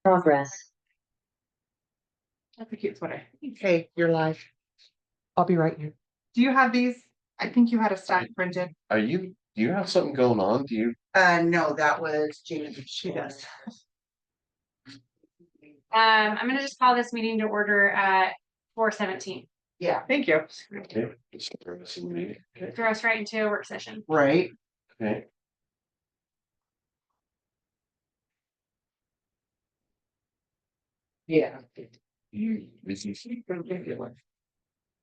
Progress. I think it's what I think. Okay, you're live. I'll be right here. Do you have these? I think you had a stack printed. Do you have something going on? Do you? No, that was Jamie. She does. I'm gonna just call this meeting to order at 4:17. Yeah, Thank you. Okay. Just throw this in the meeting. Okay. Throw us right into a work session. right. Okay. Yeah.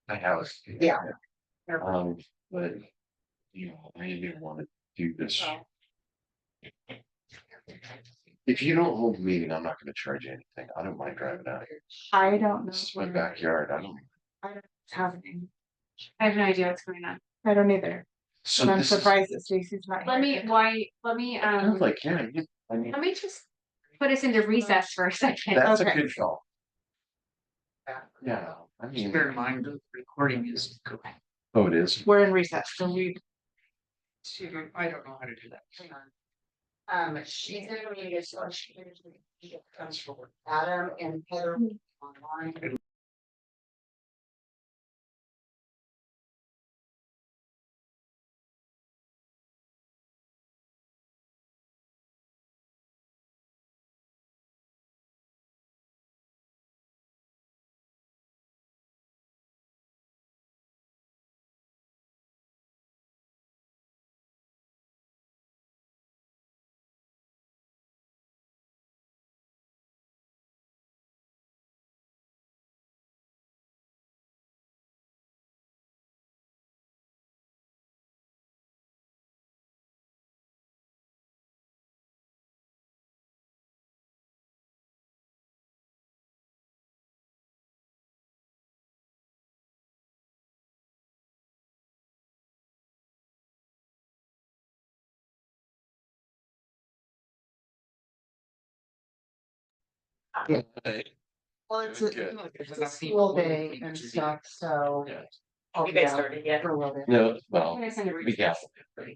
I have. Yeah. But I didn't want to do this. If you don't hold a meeting, I'm not going to charge you anything. I don't mind driving out here. I don't know. This is my backyard. I don't. Happening. I have no idea what's going on. I don't either. So And I'm this is- surprised that Stacy's not. Let here. me I was like, yeah, I mean, let me just put us into recess for a second. that's Okay. a good call. Yeah, I mean. Bear in mind, the recording is correct. Oh, it is. We're in recess, so we. I don't know how to do that. Hang on. She's gonna need to start. Comes forward. Adam and Heather online. Hey, Well, it's Good. a school day and stuff, so. Yeah. I'll be out for a little bit. No, well, I'm gonna send a be recess. careful.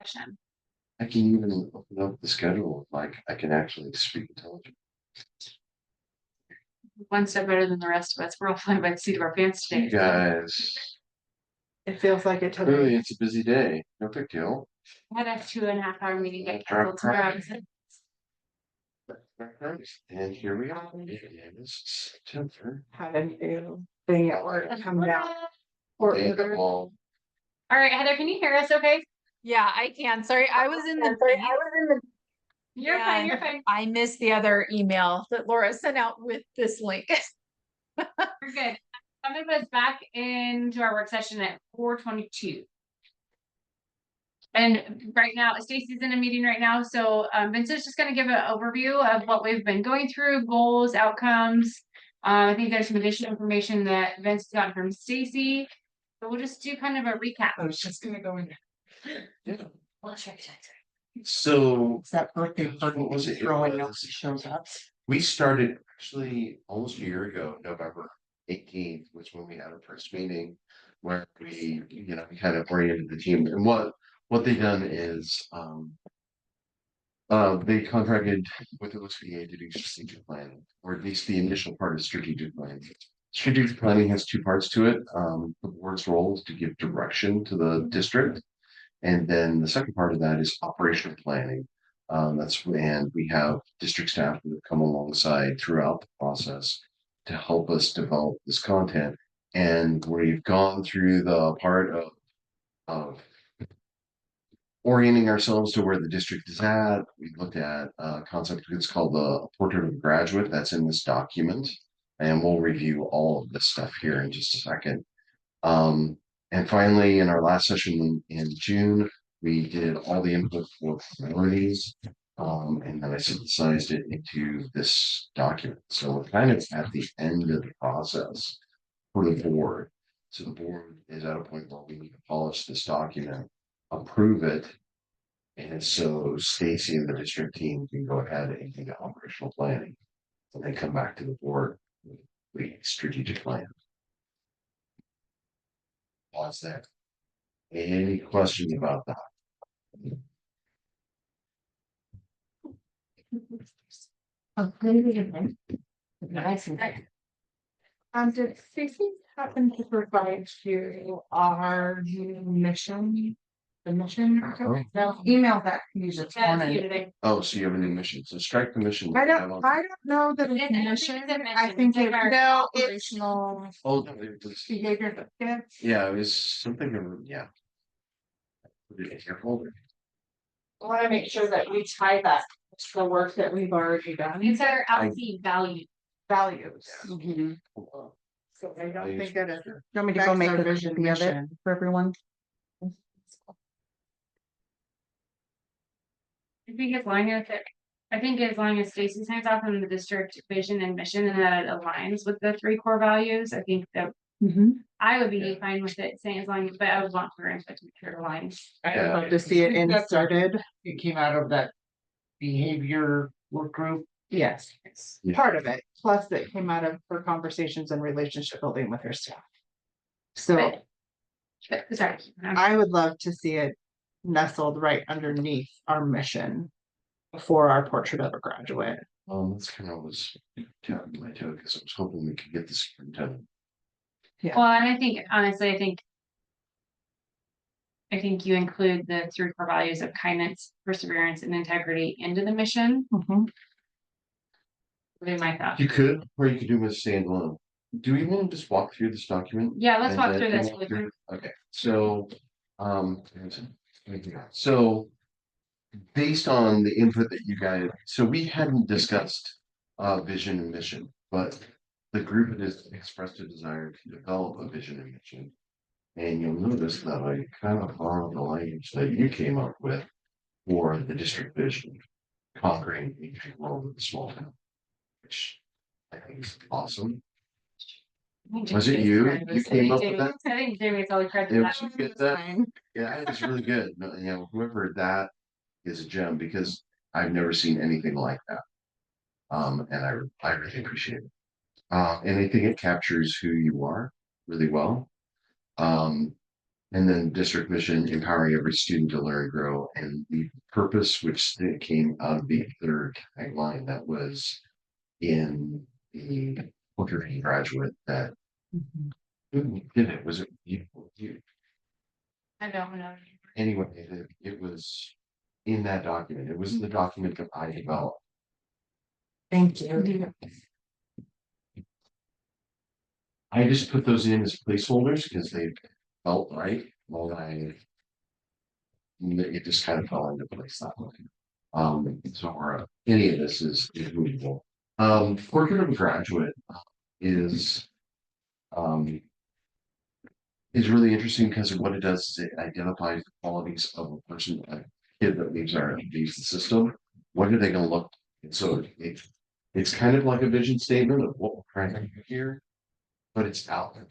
Session. I can even open up the schedule, like I can actually speak intelligent. one step better than the rest of us. We're all flying by the seat of our pants today. You guys, It feels like it today. clearly it's a busy day, no big deal. I had a 2.5 hour meeting get canceled tomorrow. And here we are. It is September. Had a new thing at work come down. Or Day of order. all. All right, Heather, can you hear us okay? Yeah, I can. Sorry, I was in the. You're fine, you're and fine. I missed the other email that Laura sent out with this link. We're good. I'm gonna put us back into our work session at 4:22. And right now, Stacy's in a meeting right now, so Vincent's just gonna give an overview of what we've been going through, goals, outcomes. I think there's some additional information that Vince got from Stacy. But we'll just do kind of a recap. I was just gonna go in. Yeah. Well, sure. So It's that birthday party What was it? It throwing was- up shows up. we started actually almost a year ago, November 18th was when we had our first meeting. Where we, we kind of oriented the team and what they've done is, they contracted with OSBA to do strategic planning, or at least the initial part of strategic planning. Strategic planning has two parts to it. The board's role is to give direction to the district. And then the second part of that is operational planning. That's when we have district staff who come alongside throughout the process to help us develop this content. And we've gone through the part of orienting ourselves to where the district is at. We looked at a concept, it's called the portrait of a graduate, that's in this document. And we'll review all of this stuff here in just a second. And finally, in our last session in June, we did all the input for priorities. And then I synthesized it into this document. So we're kind of at the end of the process for the board. So the board is at a point where we need to polish this document, approve it. And so Stacy and the district team can go ahead and do the operational planning. And then come back to the board with the strategic plan. Pause there. Any questions about that? Did Stacy happen to provide you our new mission? The mission, no, email that to you this morning. Oh, so you have a new mission. So strike the mission. I don't know that it's It's- I mission, think it's a I mission. think It's it's like our no, it's operational. Oh, no, it was, behavior. yeah, it was something, yeah. Put it in your folder. I want to make sure that we tie that to the work that we've already done. It's our LC value. Values. Mm-hmm. So I don't Values. think it is. Want me to go That's make our a vision copy of it mission. for everyone? I think as long as it, I think as long as Stacy signs off on the district vision and mission and that it aligns with the 3 core values, I think that I would be fine with it saying as long as, but I would want her input to make sure it aligns. I'd Yeah. love to see it inserted. It came out of that behavior work group. Yes, Yeah. part of it, plus it came out of her conversations and relationship building with her staff. So But, sorry. I would love to see it nestled right underneath our mission. For our portrait of a graduate. That's kind of was tapping my toe because I was hoping we could get the superintendent. Well, and I think, honestly, I think you include the 3 core values of kindness, perseverance, and integrity into the mission, would be my thought. You could, or you could do with standalone. Do we want to just walk through this document? Yeah, let's And walk then- through this and really quick. Okay, so, so. Based on the input that you guys, so we hadn't discussed vision and mission, but the group has expressed a desire to develop a vision and mission. And you'll notice that I kind of borrowed the language that you came up with for the district vision, conquering each world with a small town, which I think is awesome. Was it you? You came up with that? I think Jamie's always credit It for was that. you get that? Yeah, it's really good. No, whoever that is a gem because I've never seen anything like that. And I really appreciate it. And I think it captures who you are really well. And then district mission, empowering every student to learn, grow, and the purpose, which came out of the third tagline that was in the Booker graduate that who did it? Was it you? I don't know. Anyway, it was in that document. It was in the document that I developed. Thank you. I just put those in as placeholders because they felt right. Well, it just kind of fell into place that way. Any of this is movable. Portrait of a graduate is um is really interesting because of what it does is it identifies the qualities of a person, a kid that leaves the system. What are they going to look? And so it's kind of like a vision statement of what we're trying to do here, but it's out there.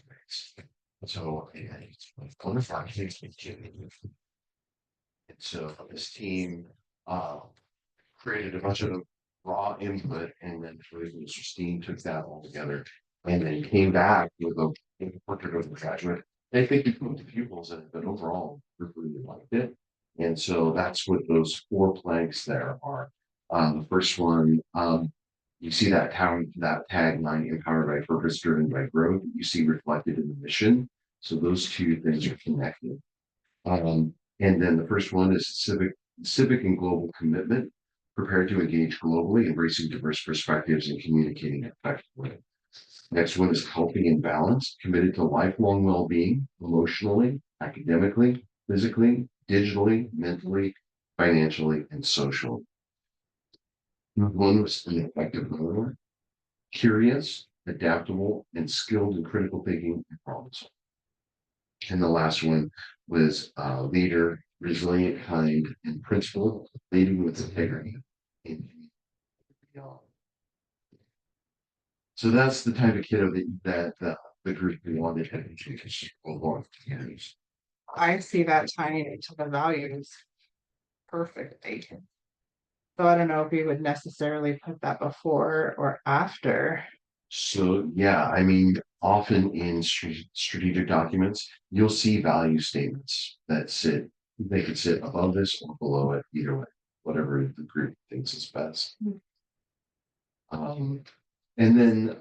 So it's one of our kids. And so this team created a bunch of raw input, and then Christine took that all together and then came back with a portrait of the graduate. I think we put the pupils in it, but overall, we really liked it. And so that's what those 4 planks there are. The first one, you see that tagline, empowered by purpose, driven by growth, you see reflected in the mission. So those 2 things are connected. And then the first one is civic and global commitment, prepared to engage globally, embracing diverse perspectives and communicating effectively. Next one is helping in balance, committed to lifelong well-being, emotionally, academically, physically, digitally, mentally, financially, and socially. One was an effective learner, curious, adaptable, and skilled in critical thinking and problem solving. And the last one was leader, resilient, kind, and principled, leading with integrity. So that's the type of kiddo that the group we wanted to I see that tying into the values perfectly. So I don't know if you would necessarily put that before or after. So, yeah, I mean, often in strategic documents, you'll see value statements that they could sit above this or below it, either way, whatever the group thinks is best. And then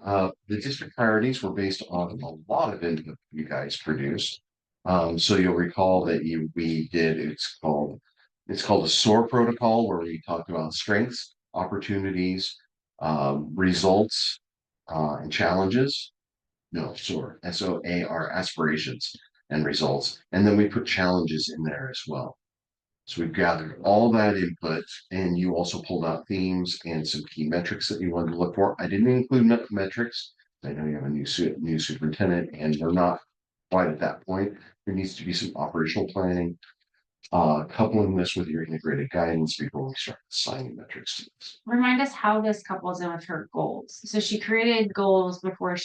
the district priorities were based on a lot of input you guys produced. So you'll recall that it's called a SOAR protocol, where we talked about strengths, opportunities, results, and challenges. No, SOAR, SOAR, aspirations and results. And then we put challenges in there as well. So we've gathered all that input, and you also pulled out themes and some key metrics that you wanted to look for. I didn't include metrics. I know you have a new superintendent, and they're not quite at that point. There needs to be some operational planning, coupling this with your integrated guidance before we start assigning metrics to this. Remind us how this couples in with her goals. So she created goals before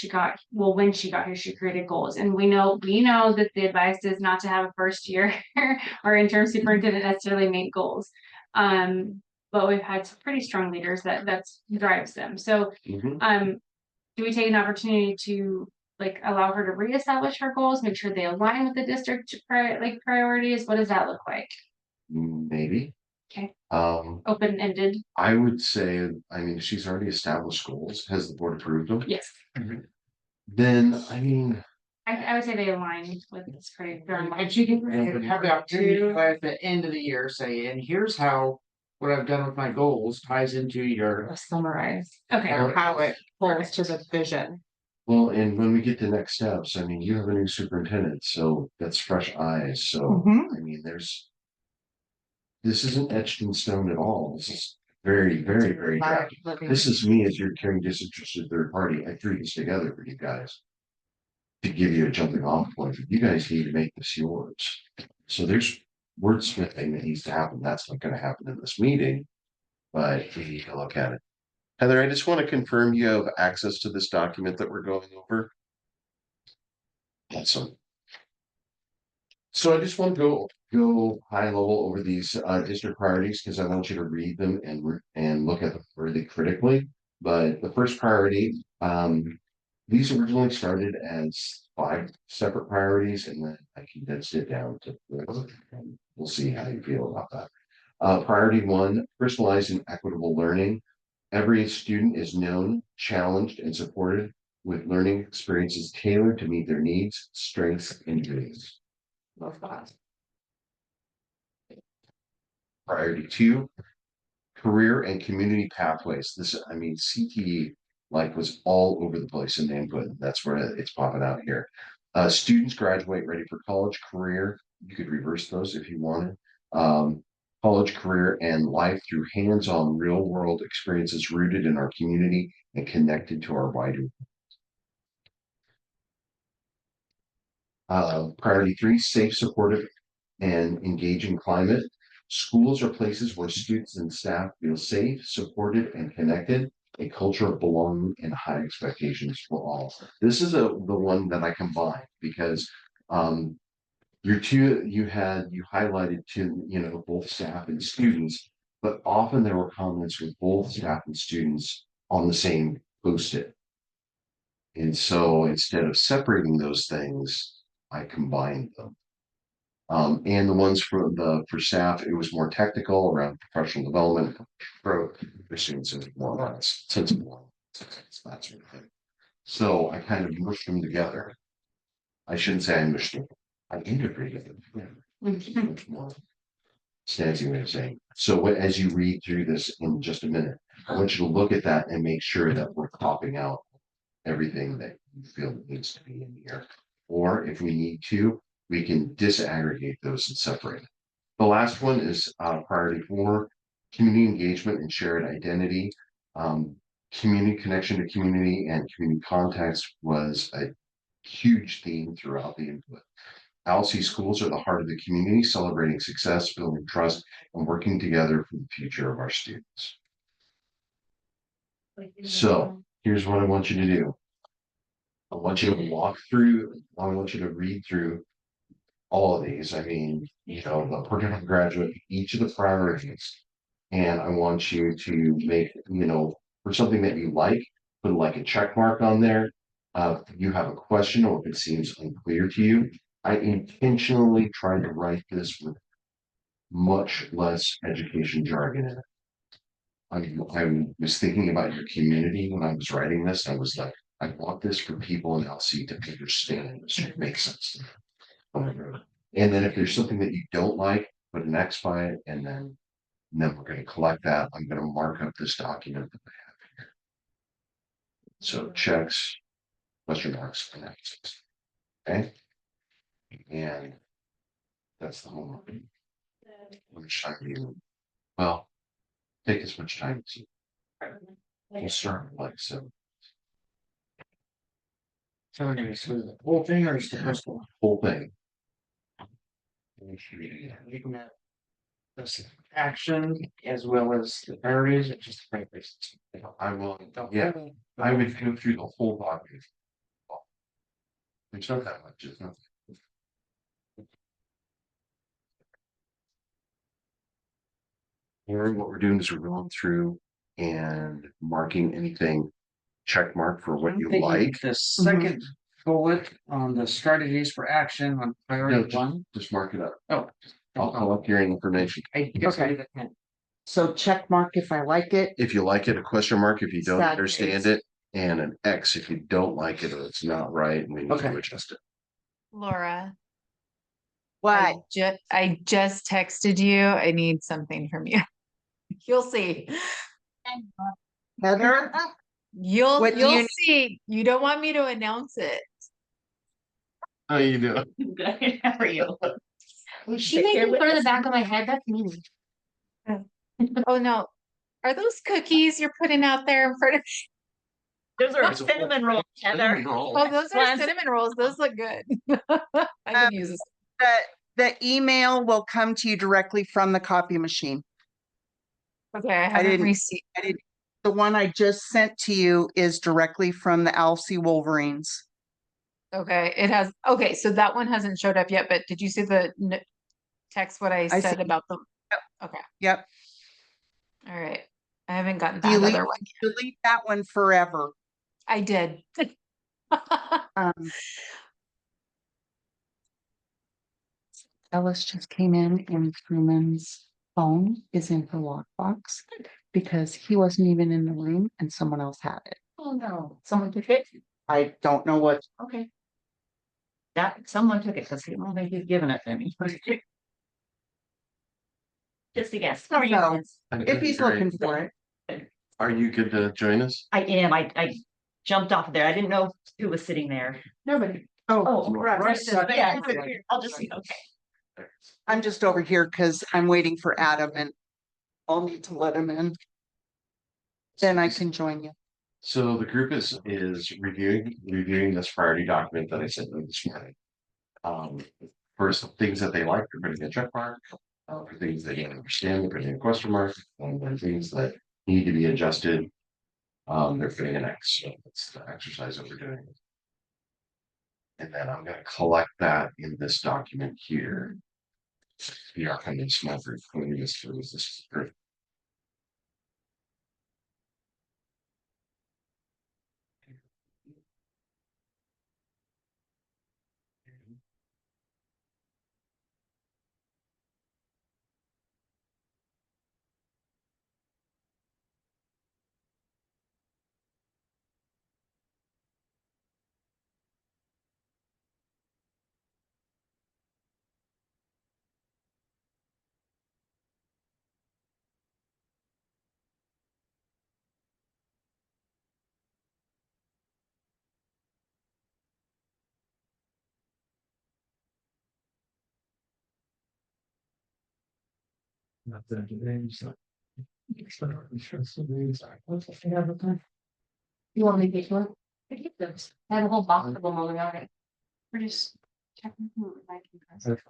when she got here, she created goals. And we know that the advice is not to have a first year or interim superintendent necessarily make goals. But we've had some pretty strong leaders that drives them. So do we take an opportunity to allow her to reestablish her goals, make sure they align with the district priorities? What does that look like? Maybe. Okay. Open-ended. I would say, I mean, she's already established goals. Has the board approved them? Yes. Then, I mean, I would say they align with this pretty. And she can have the opportunity to at the end of the year say, and here's how what I've done with my goals ties into your. Summarize. Okay. How it pulls to the vision. well, and when we get to next steps, I mean, you have a new superintendent, so that's fresh eyes. So, I mean, this isn't etched in stone at all. This is very, very, very draft. This is me as your caring disinterested third party. I threw this together for you guys to give you a jumping off point. You guys need to make this yours. So there's wordsmithing that needs to happen. That's not going to happen in this meeting, but we need to look at it. Heather, I just want to confirm you have access to this document that we're going over. Awesome. So I just want to go high level over these district priorities because I want you to read them and look at them really critically. But the first priority, these originally started as 5 separate priorities, and then I condensed it down to 4. We'll see how you feel about that. Priority 1, personalized and equitable learning. Every student is known, challenged, and supported. with learning experiences tailored to meet their needs, strengths, and dreams. Love that. Priority 2, career and community pathways. This, I mean, CTE like was all over the place in the input. That's where it's popping out here. Students graduate ready for college, career. You could reverse those if you wanted. College, career, and life through hands-on real-world experiences rooted in our community and connected to our wider. Priority 3, safe, supportive, and engaging climate. Schools are places where students and staff feel safe, supported, and connected. A culture of belonging and high expectations for all. This is the one that I combined because you highlighted to, you know, both staff and students, but often there were comments with both staff and students on the same post-it. And so instead of separating those things, I combined them. And the ones for staff, it was more technical around professional development, growth, for students, it was more on sensible, that sort of thing. So I kind of mushed them together. I shouldn't say I mushed them. I integrated them. Much more snazzy way of saying. So as you read through this in just a minute, I want you to look at that and make sure that we're popping out everything that you feel needs to be in here. Or if we need to, we can disaggregate those and separate. The last one is priority 4, community engagement and shared identity. Community connection to community and community context was a huge theme throughout the input. ALSI schools are the heart of the community, celebrating success, building trust, and working together for the future of our students. So here's what I want you to do. I want you to read through all of these. I mean, you know, we're going to graduate each of the priorities. And I want you to make, you know, for something that you like, put like a check mark on there. If you have a question or if it seems unclear to you, I intentionally tried to write this with much less education jargon in it. I was thinking about your community when I was writing this. I was like, I want this for people in LC to understand this, to make sense. And then if there's something that you don't like, put an X by it, and then we're going to collect that. I'm going to mark up this document that I have here. So checks, question marks, and X's. Okay. And that's the homework. Which time you, well, take as much time as you. We'll start like so. So we're gonna do the whole thing or just the first one? Whole thing. Looking at this action as well as the priorities, it's just the priorities. I will, yeah, I would go through the whole document. There's not that much, it's not. Here, what we're doing is we're going through and marking anything, check mark for what I'm you thinking like. The second bullet on the strategies for action on No, priority 1. just mark it up. Oh. I'll collect your information. I guess I Okay. did a pen. So check mark if I like it. If you like it, a question mark if you don't Sad understand face. it, and an X if you don't like it or it's not right and we need to Okay. adjust it. Laura, Why? I just texted you. I need something from you. You'll see. Heather? You'll What do you- see. You don't want me to announce it. How you doing? Good, how are you? She made me put in the back of my head, that's mean. Oh no. Are those cookies you're putting out there in front of? Those are cinnamon rolls, Heather. Oh, those are Ones- cinnamon rolls. Those look good. I can use this. The email will come to you directly from the copy machine. Okay, I haven't didn't- received. The one I just sent to you is directly from the ALSI Wolverines. Okay, it has. Okay, so that one hasn't showed up yet. But did you see the text? What I said see. about them? Okay. Yep. All right. I haven't gotten that Delete, other one. delete that one forever. I did. Ellis just came in and Truman's phone is in her lockbox because he wasn't even in the room and someone else had it. Oh, no, someone took it. I don't know what, okay. That, someone took it, because he don't think he's given it to me. Just a guess. How are you? So, Vince? if he's looking for it, Are you good to join us? I am, I jumped off of there, I didn't know who was sitting there. Nobody. Oh, right. yeah, I'll just see, okay. I'm just over here because I'm waiting for Adam and I'll need to let him in. Then I can join you. So the group is reviewing this priority document that I sent them this morning. First, things that they like, they're putting a check mark. For things they don't understand, they're putting a question mark. And then things that need to be adjusted, they're putting an X. So that's the exercise that we're doing. And then I'm gonna collect that in this document here. The outcome small group, cleaning this through this group. You want me to get one? I get those. I have a whole box of them on the We're just checking. Who I can press.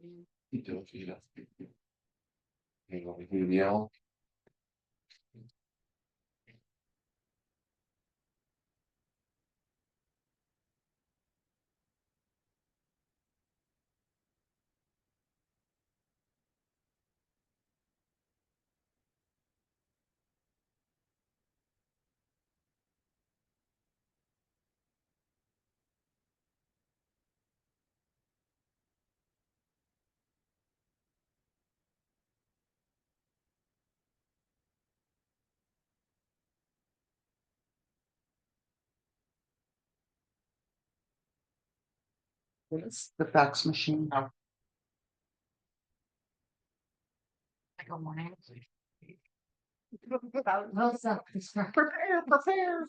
You don't, you know. Hang on, you yell. It's the fax machine. Good morning. Well, so, prepare.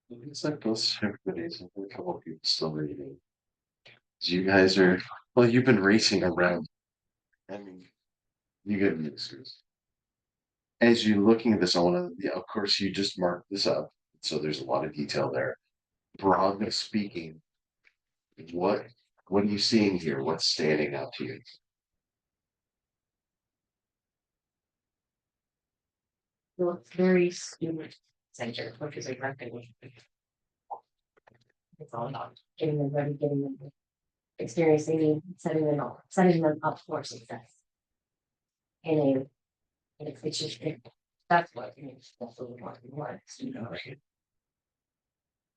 It's like most everybody's, a couple of people still reading. You guys are, well, you've been racing around. I mean, you get an excuse. As you're looking at this, I wanna, yeah, of course, you just marked this up, so there's a lot of detail there. Broadly speaking, what, what are you seeing here? What's standing out to you? Well, it's very student centered, which is exactly what it's all about, getting them ready, getting them experiencing, setting them up for success. And it's just, that's what, that's what we want, student.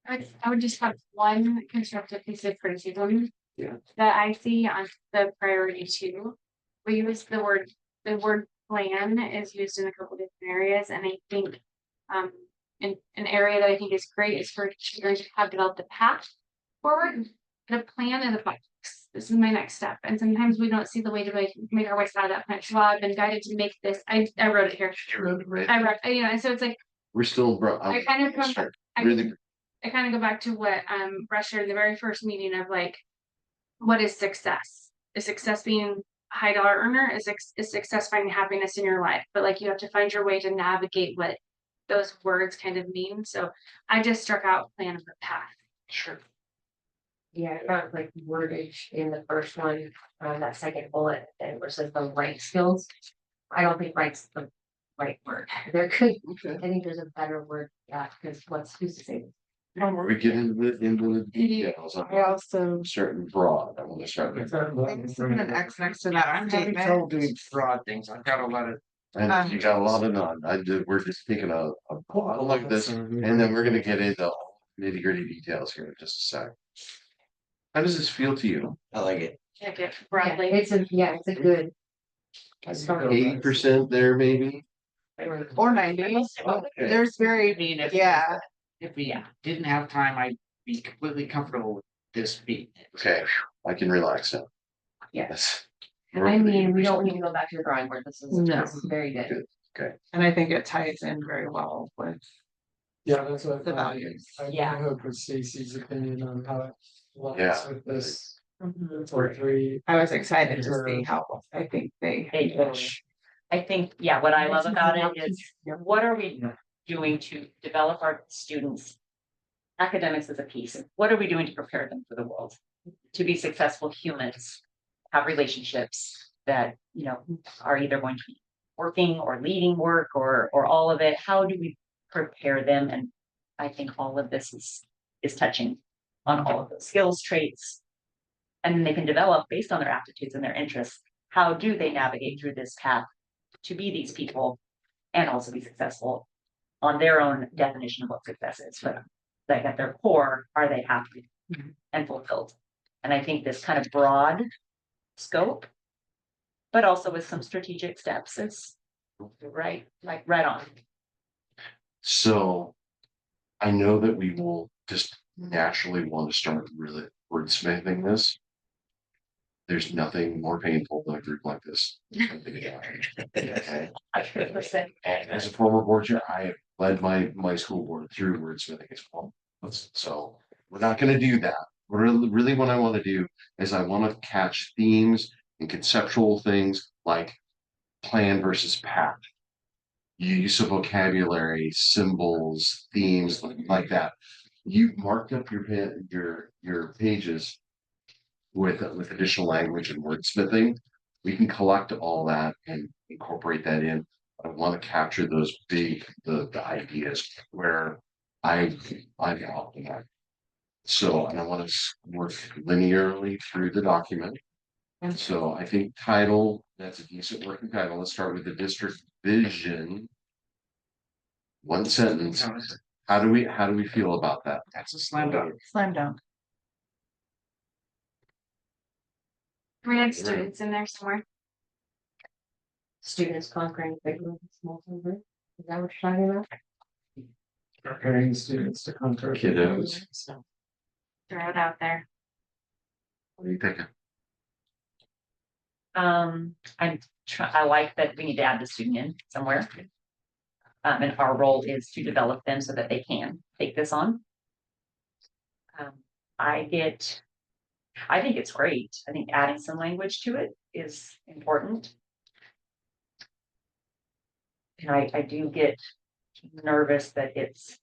I would just have one constructive piece of criticism. Yeah. That I see on the priority 2. We use the word plan is used in a couple different areas, and I think. In an area that I think is great is for children to have developed a path forward. The plan is a box. This is my next step, and sometimes we don't see the way to make our way out of that plan. So I've been guided to make this. I wrote it here. You wrote it right. I wrote, and so it's like We're still, bro. I kind of come. Really, I kind of go back to what Russ shared in the very first meeting of like, what is success? Is success being a high dollar earner? Is success finding happiness in your life? But like you have to find your way to navigate what those words kind of mean. So I just struck out plan of the path. sure. Yeah, not like wordage in the first one, that second bullet, and versus the right skills. I don't think right's the right word. There could, Okay. I think there's a better word, because who's to say? We get into the details. I also, Certain broad. I want to start with. I just put an X next to that I'm having trouble statement. doing fraud things. I've got a lot of. And you got a lot of none. We're just taking a look at this, and then we're gonna get into nitty gritty details here in just a sec. How does this feel to you? I like it. Check it Yeah, broadly. it's a good. 80% there, maybe? Or 90. There's very, If yeah, we didn't have time, I'd be completely comfortable with this being. Okay, I can relax now. Yes. Yes. I mean, we don't need to go back to the drawing board. This No. is very good. and I think it ties in very well with Yeah, that's what. the values. I Yeah. hope with Stacy's opinion on how it Yeah. aligns with this Mhm. for 3. I was excited to see how I think they. They totally- I think, yeah, what I love about it is, what are we doing to develop our students? Academics is a piece. What are we doing to prepare them for the world? To be successful humans, have relationships that, are either going to be working or leading work or all of it. How do we prepare them? And I think all of this is touching on all of those skills, traits. And then they can develop based on their aptitudes and their interests. How do they navigate through this path to be these people and also be successful on their own definition of what success is? But like at their core, are they happy and fulfilled? And I think this kind of broad scope, but also with some strategic steps, is right on. So I know that we will just naturally want to start really wordsmithing this. There's nothing more painful than a group like this. Okay. 100%. And as a former board chair, I have led my school board through wordsmithing as well. So we're not gonna do that. Really what I want to do is I want to catch themes and conceptual things like plan versus path. Use of vocabulary, symbols, themes like that. you marked up your pages with additional language and wordsmithing. We can collect all that and incorporate that in. I want to capture those the ideas where I'm optimal. So, and I want to work linearly through the document. And so I think title, that's a decent working title. Let's start with the district vision. One sentence. How do we feel about that? That's a slam dunk. Slam dunk. We had students in there somewhere. Students conquering big ones, small ones. Is that what you're talking about? Preparing students to conquer. Kiddos. Throw it out there. What do you think? I like that we need to add the student in somewhere. And our role is to develop them so that they can take this on. I think it's great. I think adding some language to it is important. And I do get nervous that it's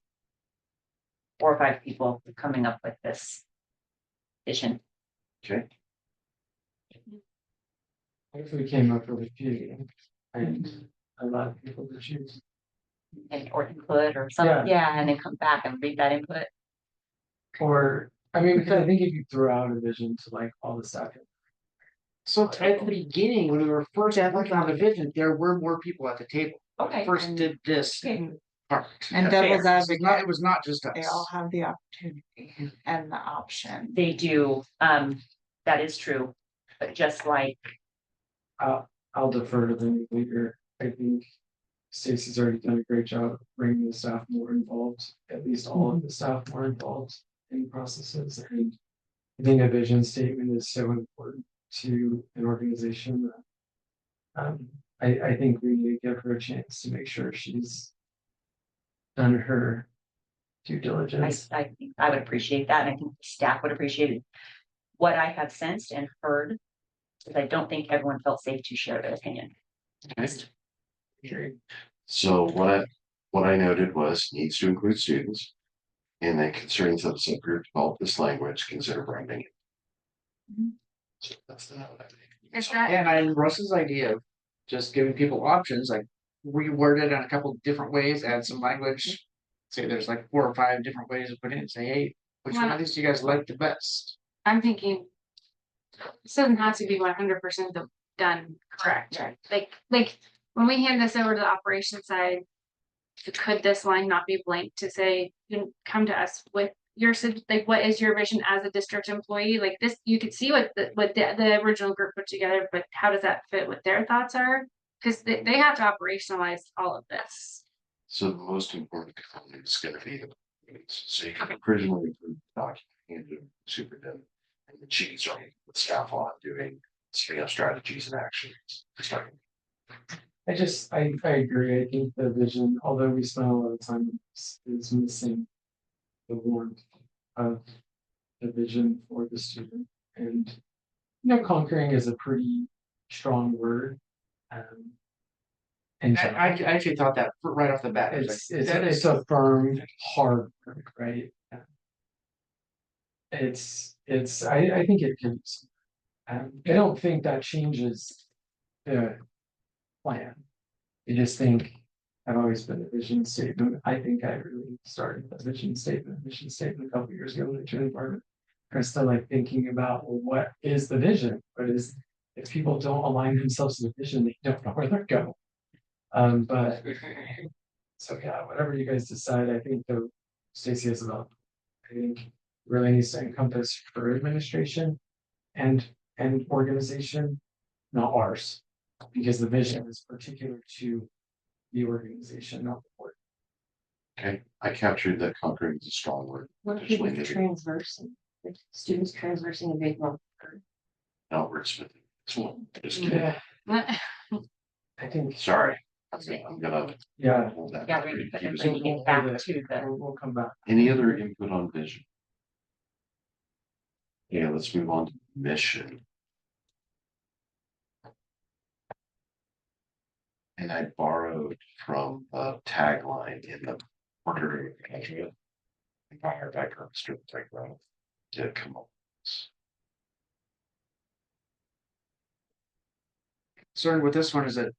4 or 5 people coming up with this vision. Okay. If we came up with a few, and a lot of people to choose. And or input or something, yeah, and then come back and read that input. Or, I mean, because I think if you throw out a vision to like all the staff. So at the beginning, when we were first working on the vision, there were more people at the table. Okay. First did this Okay. part. And Fair. devil's advocate, It was not just us. they all have the opportunity and the option. They do, that is true, but just like, I'll defer to the new leader. I think Stacy's already done a great job of bringing the staff more involved, at least all of the staff more involved in processes. And I think a vision statement is so important to an organization that I think we need to give her a chance to make sure she's done her due diligence. I think I would appreciate that, and I think the staff would appreciate it. What I have sensed and heard is I don't think everyone felt safe to share their opinion. So what I noted was needs to include students. And then concerning subset group develop this language, consider branding it. So that's the note I think. Is that, And I Russ's idea of just giving people options, like reword it in a couple different ways, add some language. Say there's like 4 or 5 different ways to put it and say, hey, which one of these do you guys like the best? I'm thinking. This doesn't have to be 100% done correct, like, when we hand this over to the operations side. Could this line not be blank to say, you can come to us with your, like, what is your vision as a district employee? Like this, you could see what the original group put together, but how does that fit what their thoughts are? Because they have to operationalize all of this. So the most important component is gonna be the. So you can originally approve the document and do superintendent. And the cheese are with staff on doing strategies and actions. Starting. I agree. I think the vision, although we spent a lot of time on this, is missing the warmth of the vision for the student. And conquering is a pretty strong word. And I actually thought that right off the bat. I was it's a firm, hard word, right? I think it can. I don't think that changes the plan. I just think I've always been a vision statement. I think I really started a vision statement a couple years ago when I joined the department. I started like thinking about, well, what is the vision? What is, if people don't align themselves to the vision, they don't know where they're going. But so yeah, whatever you guys decide, I think though Stacy has about, I think really needs to encompass for administration and organization, not ours, because the vision is particular to the organization, not the board. Okay, I captured that conquering is a strong word. What Just people like it. transversing, like students transversing a big one. Not wordsmithing. So just kidding. Yeah, Yeah. I think, Sorry. I'm gonna yeah. hold that. Yeah, pretty but confused. bringing it back to the, We'll come back. Any other input on vision? Yeah, let's move on to mission. And I borrowed from a tagline in the order. Entire background strict background. Yeah, come on. Concerned with this one is that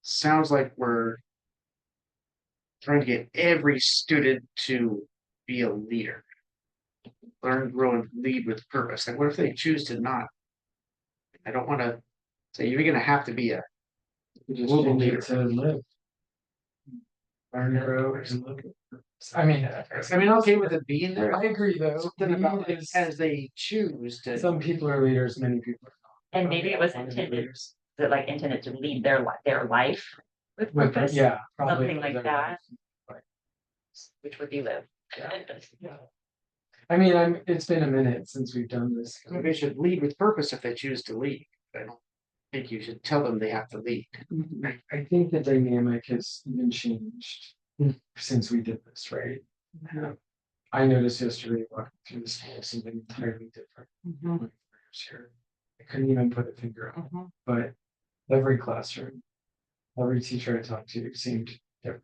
sounds like we're trying to get every student to be a leader. Learn, grow, and lead with purpose. And what if they choose to not? I don't want to say you're going to have to be a We just global change leader. it to live. Learn, grow, and look. I mean, I mean, okay with it being there. I agree though. Something about Lead it is- as they choose to. Some people are leaders, many people are not. And maybe it was intended, that like intended to lead their life with With, purpose, yeah, probably. something like their that. life. which would be live. Yeah. I mean, it's been a minute since we've done this. They should lead with purpose if they choose to lead. I don't think you should tell them they have to lead. I think the dynamic has even changed since we did this, right? I noticed yesterday walking through the school something entirely different. Here. I couldn't even put a finger on it, but every classroom, every teacher I talked to seemed different.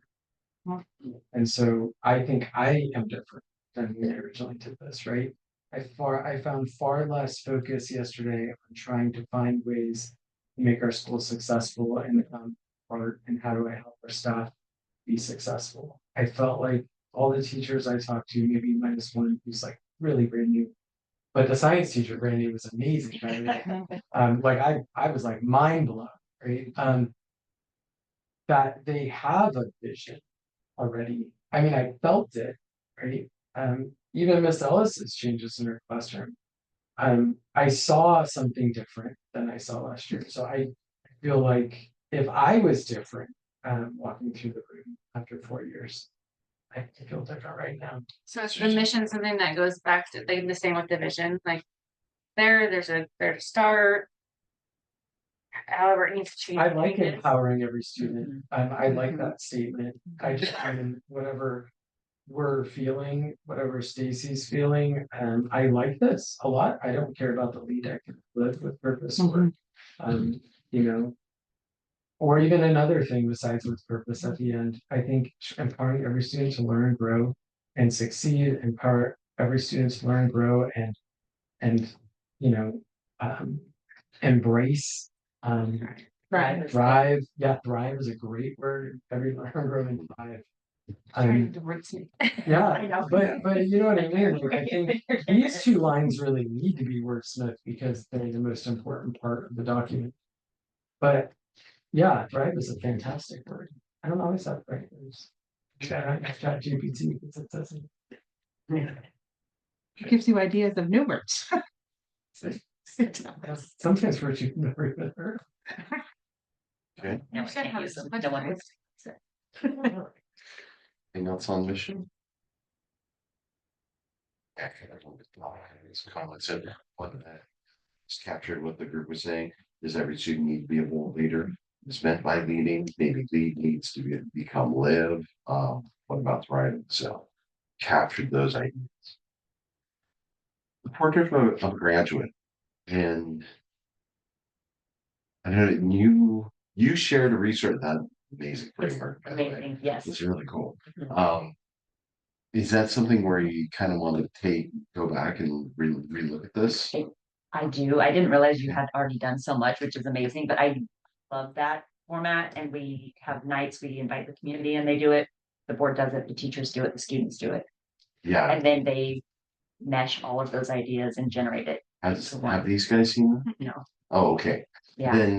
And so I think I am different than when I originally did this, right? I found far less focus yesterday on trying to find ways to make our school successful and art and how do I help our staff be successful. I felt like all the teachers I talked to, maybe minus one who's like really brand new. But the science teacher, Brandy, was amazing. Like I was like mind blown, right? That they have a vision already. I mean, I felt it, right? Even Miss Ellis's changes in her classroom. I saw something different than I saw last year. So I feel like if I was different, walking through the room after 4 years, I feel different right now. So is the mission something that goes back to the same with the vision, like there's a start. However, it needs to change. I like changes. empowering every student. I like that statement. I just, whatever we're feeling, whatever Stacy's feeling, I like this a lot. I don't care about the lead. I can live with purpose or, you know, or even another thing besides with purpose at the end. I think empowering every student to learn, grow, and succeed, empower every student to learn, grow, and you know, embrace, thrive. Yeah, thrive is a great word. Every learn, grow, and thrive. Yeah, but you know what I mean? Like, I think these two lines really need to be wordsmithed because they're the most important part of the document. But yeah, thrive is a fantastic word. I don't always have right words. Chat GPT because it doesn't. It gives you ideas of new words. Sometimes words you've never even heard. Okay, No, I can't use them. No one would. anything else on mission? These comments and what that is captured what the group was saying. Does every student need to be a bold leader? It's meant by leading, maybe lead needs to become live. What about thriving? So captured those ideas. The portrait of a graduate, and I know you shared a research that amazing framework. By the way. Amazing, yes. It's really cool. Is that something where you kind of want to go back and relook at this? I do. I didn't realize you had already done so much, which is amazing, but I love that format. And we have nights, we invite the community and they do it. The board does it, the teachers do it, the students do it. Yeah. And then they mesh all of those ideas and generate it. Have these guys seen that? No. Oh, okay. Yeah. Then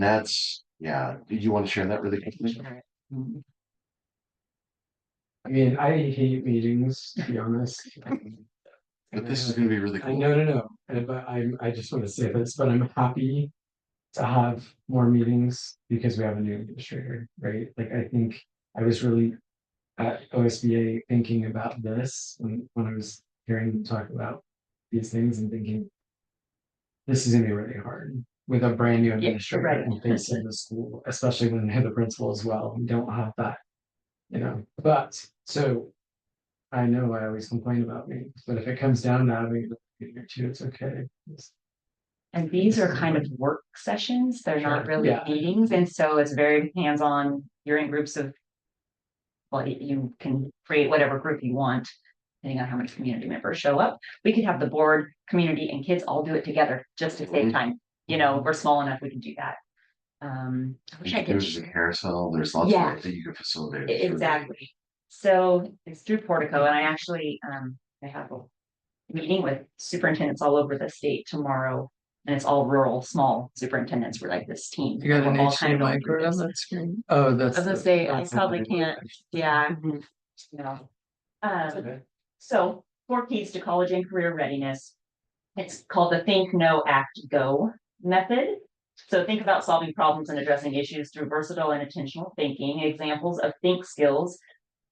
do you want to share that really quickly? Mhm. I mean, I hate meetings, to be honest. But this is gonna be really I cool. no. But I just want to say this, but I'm happy to have more meetings because we have a new administrator, right? Like I think I was really at OSBA thinking about this when I was hearing them talk about these things and thinking this is gonna be really hard with a brand new administrator right. and facing the school, especially when they're the principal as well. We don't have that, you know, but so I know I always complain about meetings, but if it comes down to having a meeting or two, it's okay. And these are kind of work sessions. They're not Sure. really Yeah. meetings. And so it's very hands-on. You're in groups of, well, you can create whatever group you want depending on how many community members show up. We could have the board, community and kids all do it together just to save time. You know, we're small enough, we can do that. I wish I could. There's a carousel, there's lots of Yeah. ways that you can facilitate. it. Exactly. So it's through Portico and I actually, I have a meeting with superintendents all over the state tomorrow. And it's all rural, small superintendents. We're like this team. You got an We're all kind of HDMI going through cord on this. that screen? Oh, that's. I was gonna the- say, I that's probably the- can't, yeah, Mhm. you know. Okay. So 4 keys to college and career readiness. It's called the Think, Know, Act, Go method. So think about solving problems and addressing issues through versatile and intentional thinking. Examples of think skills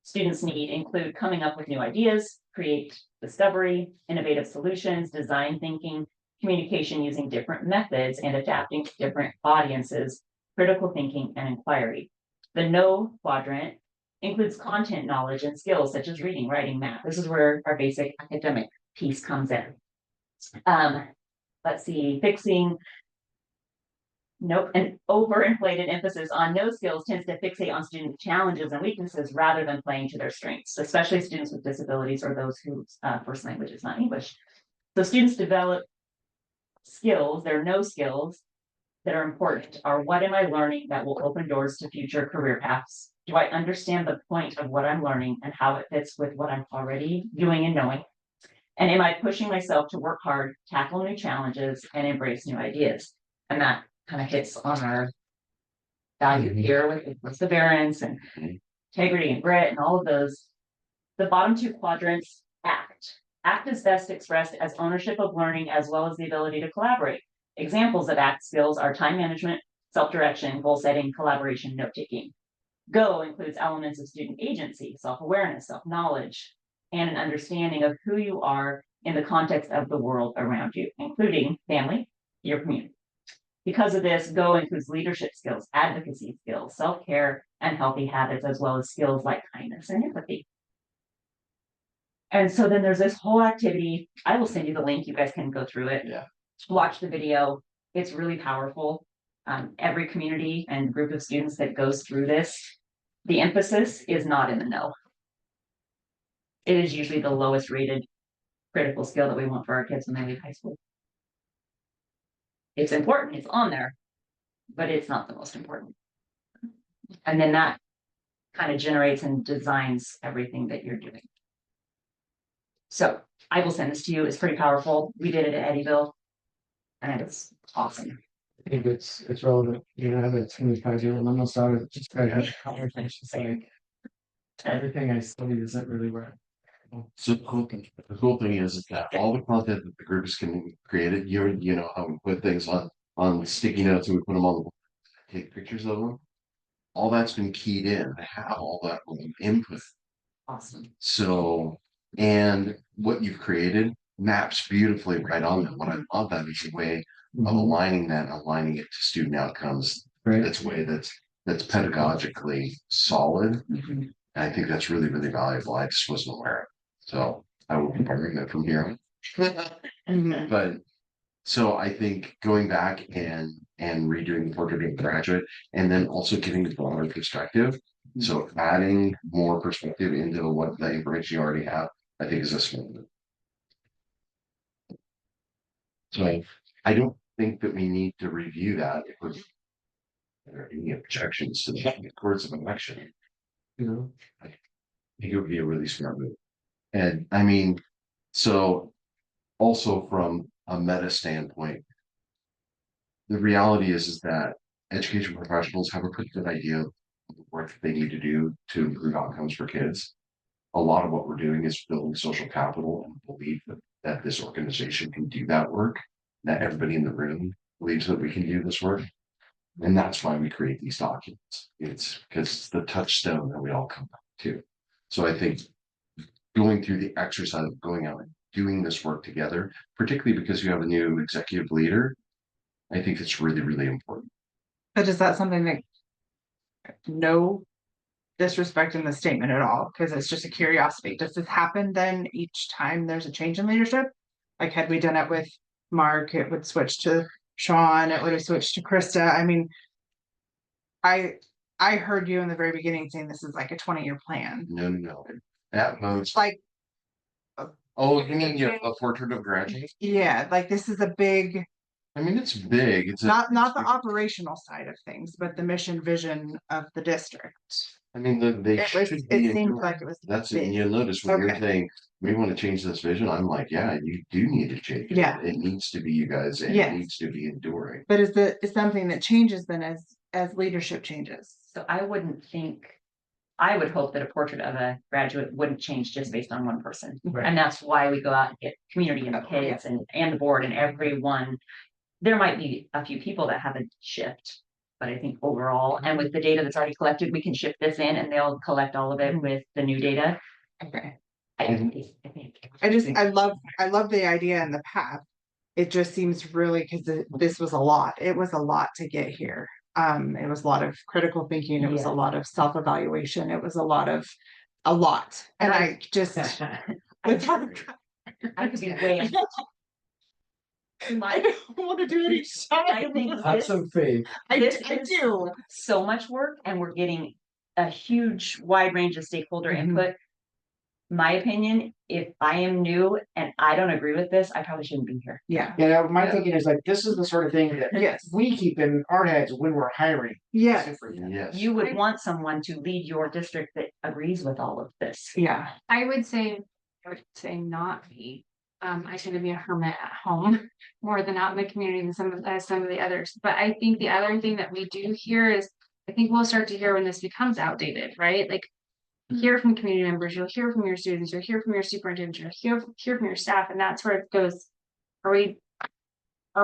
students need include coming up with new ideas, create discovery, innovative solutions, design thinking, communication using different methods, and adapting to different audiences, critical thinking, and inquiry. The Know quadrant includes content knowledge and skills such as reading, writing, math. This is where our basic academic piece comes in. Let's see, fixing. Nope, an overinflated emphasis on no skills tends to fixate on student challenges and weaknesses rather than playing to their strengths, especially students with disabilities or those whose first language is not English. So students develop skills, their no skills that are important are: what am I learning that will open doors to future career paths? Do I understand the point of what I'm learning and how it fits with what I'm already doing and knowing? And am I pushing myself to work hard, tackle new challenges, and embrace new ideas? And that kind of hits on our value here with perseverance and integrity and grit and all of those. The bottom 2 quadrants, act. Act is best expressed as ownership of learning as well as the ability to collaborate. Examples of act skills are time management, self-direction, goal setting, collaboration, note-taking. Go includes elements of student agency, self-awareness, self-knowledge, and an understanding of who you are in the context of the world around you, including family, your community. Because of this, Go includes leadership skills, advocacy skills, self-care, and healthy habits, as well as skills like kindness and empathy. And so then there's this whole activity. I will send you the link. You guys can go through it. Yeah. Watch the video. It's really powerful. Every community and group of students that goes through this, the emphasis is not in the know. It is usually the lowest rated critical skill that we want for our kids when they leave high school. It's important, it's on there, but it's not the most important. And then that kind of generates and designs everything that you're doing. So I will send this to you. It's pretty powerful. We did it at Eddyville. And it's awesome. I think it's relevant, you know, that 25-year-old almost out of just I had a conversation, it's like. Everything I studied isn't really where. So the cool thing is that all the content that the groups can create it, you know, how we put things on sticky notes and we put them on the take pictures of them. All that's been keyed in. I have all that input. Awesome. So, and what you've created maps beautifully right on that. What I love that is a way of aligning that, aligning it to student outcomes. Right. That's a way that's pedagogically solid. Mhm. And I think that's really, really valuable. I just wasn't aware of it. So I will be bringing that from here. Mhm. But so I think going back and redoing the portrait of a graduate and then also getting the broader perspective. So adding more perspective into what the information you already have, I think is a smart move. So I don't think that we need to review that if there are any objections to the course of election. You know, I think it would be a really smart move. And I mean, so also from a meta standpoint, the reality is that education professionals have a pretty good idea of the work that they need to do to improve outcomes for kids. A lot of what we're doing is building social capital and belief that this organization can do that work, that everybody in the room believes that we can do this work. And that's why we create these documents. It's because it's the touchstone that we all come back to. So I think going through the exercise of going out and doing this work together, particularly because you have a new executive leader, I think it's really, really important. But is that something that no disrespect in the statement at all? Because it's just a curiosity. Does this happen then each time there's a change in leadership? Like had we done it with Mark, it would switch to Sean, it would have switched to Krista. I mean, I heard you in the very beginning saying this is like a 20-year plan. No. At most, Like, Oh, you mean a portrait of graduate? Yeah, like this is a big, I mean, it's big. It's not the operational side of things, but the mission vision of the district. I mean, they It was, should be. it seemed enduring. like it was. That's it. big. And you'll notice when you're Okay. saying, we want to change this vision, I'm like, yeah, you do need to change it. Yeah. It needs to be you guys and Yes. it needs to be enduring. But is something that changes then as leadership changes? So I wouldn't think, I would hope that a portrait of a graduate wouldn't change just based on one person. Right. And that's why we go out and get community and the kids and the board and everyone. There might be a few people that haven't shift, but I think overall, and with the data that's already collected, we can shift this in and they'll collect all of it with the new data. Okay. I think. I love the idea and the path. It just seems really, because this was a lot. It was a lot to get here. It was a lot of critical thinking. It was a Yeah. lot of self-evaluation. It was a lot. And I just. It's hard. I could be way. I don't want to do it each I time. think Have this, some faith. I this I is do. so much work and we're getting a huge wide range of stakeholder Mhm. input. My opinion, if I am new and I don't agree with this, I probably shouldn't be here. Yeah. You know, my thinking is like, this is the sort of thing that Yes. we keep in our heads when we're hiring. Yes. Yes. You would want someone to lead your district that agrees with all of this. Yeah. I would say not me. I tend to be a hermit at home more than out in the community than some of the others. But I think the other thing that we do here is, I think we'll start to hear when this becomes outdated, right? Like, hear from community members, you'll hear from your students, you'll hear from your superintendent, you'll hear from your staff, and that's where it goes. Are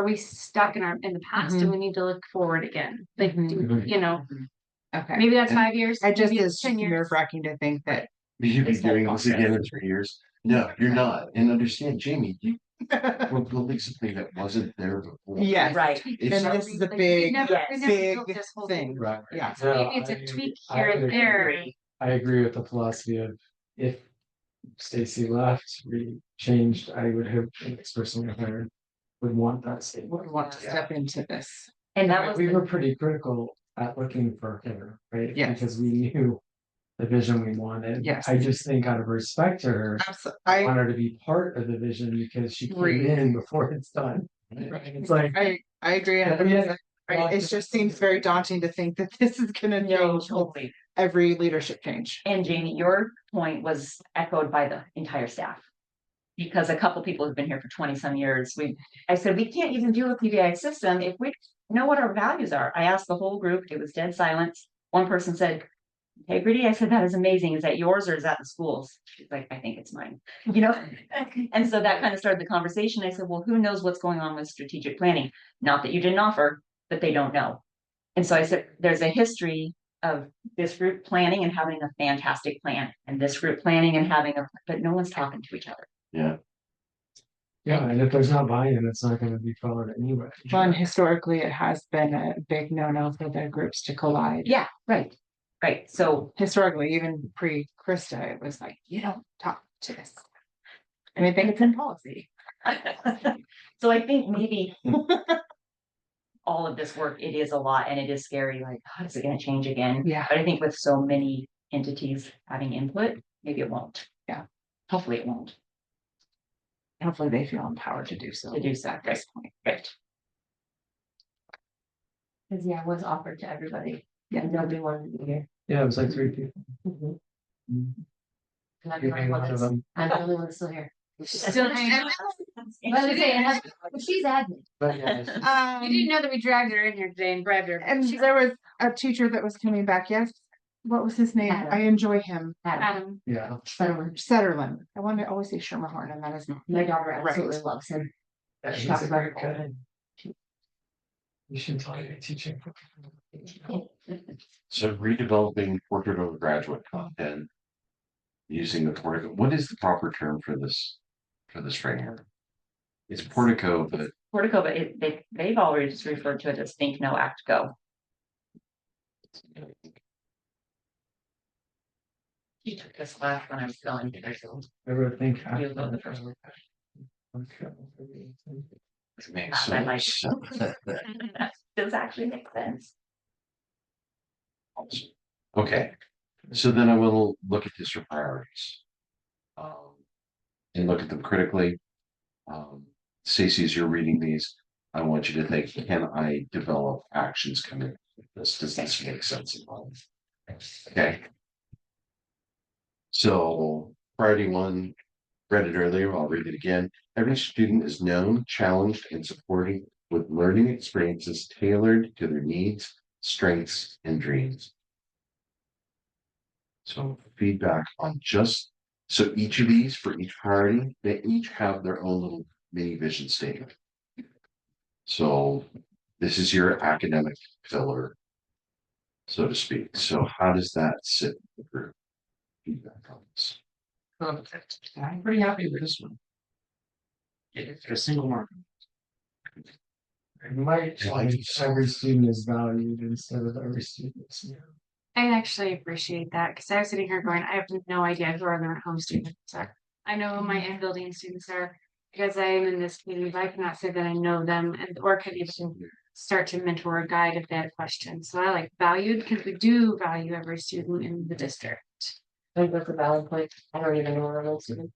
we stuck in the past and we need to look forward again? Like, Mhm. you know, Okay. maybe that's And 5 years. I just, maybe it's it's 10 years. nerve wracking to think that. You'd be This whole doing this process. again in 3 years. No, you're not. And understand, Jamie, we're building something that wasn't there before. Yes. Right. It's And not- this is a Like, big, we never big built this whole thing. Right. Yeah. So maybe it's a tweak here and there. I agree with the philosophy of if Stacy left, we changed, I would hope the next person we hired would want that statement. Would want to step into this. And that was We the- were pretty critical at looking for her, right? Yes. Because we knew the vision we wanted. Yes. I just think out of respect to her, I want her to be part of the vision because she came Agreed. in before it's done. It's like. I agree. Yeah, we had- Right, it just seems very daunting to think that this is gonna No, change totally. every leadership change. And Jamie, your point was echoed by the entire staff. Because a couple people have been here for 20 some years. I said, we can't even do a PBI system if we know what our values are. I asked the whole group, it was dead silence. One person said, integrity. I said, that is amazing. Is that yours or is that the school's? She's like, I think it's mine, you know? And so that kind of started the conversation. I said, well, who knows what's going on with strategic planning? Not that you didn't offer, but they don't know. And so I said, there's a history of this group planning and having a fantastic plan, and this group planning and having but no one's talking to each other. Yeah. Yeah, and if there's not buy-in, it's not gonna be followed anyway. Well, and historically, it has been a big no-no for the groups to collide. Yeah, right. Right. So Historically, even pre-Krista, it was like, you don't talk to this. And I think it's in policy. so I think maybe all of this work, it is a lot and it is scary. Like, how is it going to change again? Yeah. But I think with so many entities having input, maybe it won't. Yeah. Hopefully it won't. Hopefully they feel empowered to do so. To do so, At this point. Right. Cause yeah, it was offered to everybody. Yeah. And nobody wanted to be here. Yeah, it was like 3 people. And I'm the You only being one one of that's- them. I'm the only one that's still here. Still hanging out. But I say, but she's admin. But yeah, You didn't know that we dragged her in here today and bribed her. And there was a teacher that was coming back, yes? What was his name? Adam. I enjoy him. Adam. yeah. Sutherland. I want to always say Schermerhorn, and that is not. My daughter Right. absolutely loves him. Yeah, She he's talks a about great it all the guy. You should tell you teaching. So redeveloping portrait of a graduate content. Using the portico, what is the proper term for this framework? It's portico, but Portico, but they've already just referred to it as think, no, act, go. You took this class when I was going. I would think. You'll go the first one. Okay. it makes I like sense. Does actually make sense. Okay, so then I will look at this for priorities. and look at them critically. Stacy, as you're reading these, I want you to think, can I develop actions coming? Does this make sense in life? Okay. So priority one, read it earlier, I'll read it again. Every student is known, challenged, and supported with learning experiences tailored to their needs, strengths, and dreams. So feedback on just, so each of these for each priority, they each have their own little mini vision statement. So this is your academic filler, so to speak. So how does that sit with the group? Feedback on this. I'm pretty happy with this one. It's a single mark. It might change every student is valued instead of every student is. I actually appreciate that, because I was sitting here going, I have no idea who our learn at home students are. I know who my in-building students are, because I am in this community, but I cannot say that I know them and or could even start to mentor or guide if they had questions. So I like valued, because we do value every student in the district. I think that's a valid point. I don't even know where those students.